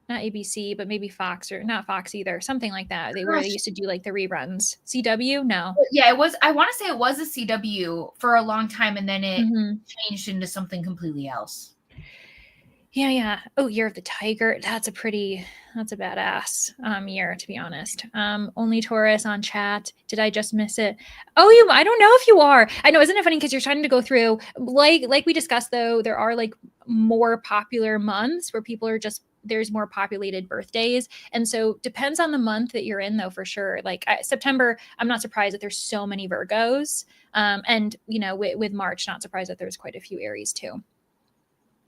not ABC, but maybe Fox, or not Fox either. Something like that. They used to do like the reruns. CW? No. Yeah, it was. I want to say it was a CW for a long time, and then it changed into something completely else. Yeah. Oh, Year of the Tiger. That's a badass year, to be honest. Only Taurus on chat. Did I just miss it? Oh, I don't know if you are. I know, isn't it funny? Because you're trying to go through, like we discussed, though, there are like more popular months where people are just, there's more populated birthdays. And so depends on the month that you're in, though, for sure. Like September, I'm not surprised that there's so many Virgos. And, with March, not surprised that there's quite a few Aries, too.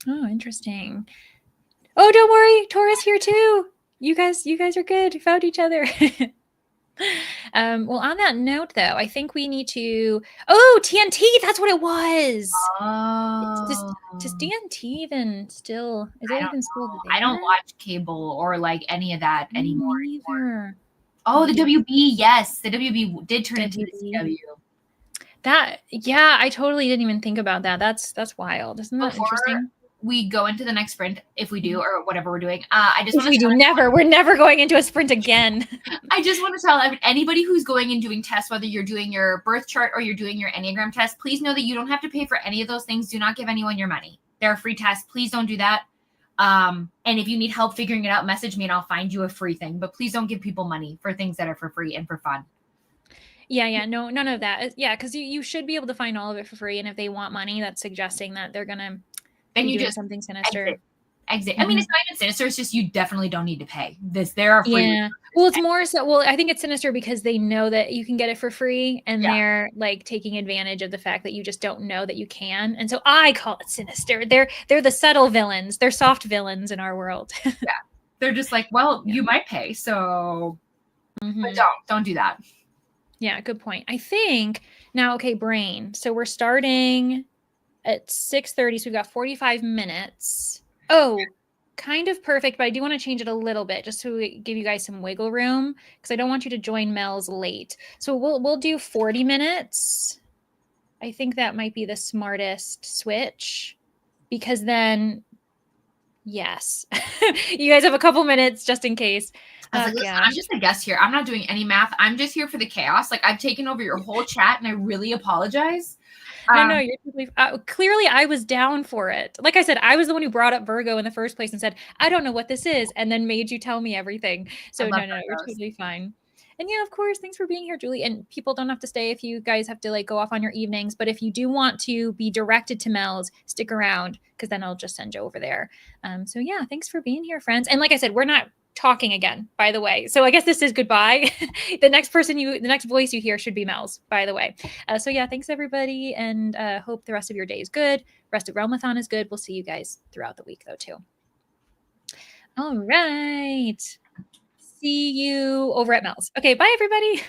Oh, interesting. Oh, don't worry. Taurus here too. You guys are good. You found each other. Well, on that note, though, I think we need to. Oh, TNT. That's what it was. Oh, does TNT even still? Is it even still there? I don't watch cable or like any of that anymore. Either. Oh, the WB. Yes, the WB did turn into the CW. I totally didn't even think about that. That's wild. Isn't that interesting? We go into the next sprint, if we do, or whatever we're doing. I just want to. We do never. We're never going into a sprint again. I just want to tell anybody who's going and doing tests, whether you're doing your birth chart or you're doing your Enneagram test, please know that you don't have to pay for any of those things. Do not give anyone your money. They're a free test. Please don't do that. And if you need help figuring it out, message me and I'll find you a free thing. But please don't give people money for things that are for free and for fun. Yeah, no, none of that. Yeah, because you should be able to find all of it for free. And if they want money, that's suggesting that they're gonna. Then you just something sinister. Exit. I mean, it's not even sinister. It's just you definitely don't need to pay. There are free. Yeah. Well, it's more so. Well, I think it's sinister because they know that you can get it for free, and they're like taking advantage of the fact that you just don't know that you can. And so I call it sinister. They're the subtle villains. They're soft villains in our world. Yeah. They're just like, well, you might pay, so but don't do that. Yeah. Good point. I think now. Okay, brain. So we're starting at 6:30, so we've got 45 minutes. Oh, kind of perfect, but I do want to change it a little bit just to give you guys some wiggle room because I don't want you to join Mel's late. So we'll do 40 minutes. I think that might be the smartest switch because then, yes, you guys have a couple minutes just in case. Listen, I'm just a guest here. I'm not doing any math. I'm just here for the chaos. Like I've taken over your whole chat and I really apologize. No, you're totally. Clearly, I was down for it. Like I said, I was the one who brought up Virgo in the first place and said, "I don't know what this is," and then made you tell me everything. So no, you're totally fine. And yeah, of course, thanks for being here, Julie. And people don't have to stay if you guys have to like go off on your evenings. But if you do want to be directed to Mel's, stick around because then I'll just send you over there. So yeah, thanks for being here, friends. And like I said, we're not talking again, by the way. So I guess this is goodbye. The next voice you hear should be Mel's, by the way. So yeah, thanks everybody, and hope the rest of your day is good. Rest of Realmathon is good. We'll see you guys throughout the week though too. All right. See you over at Mel's. Okay, bye everybody.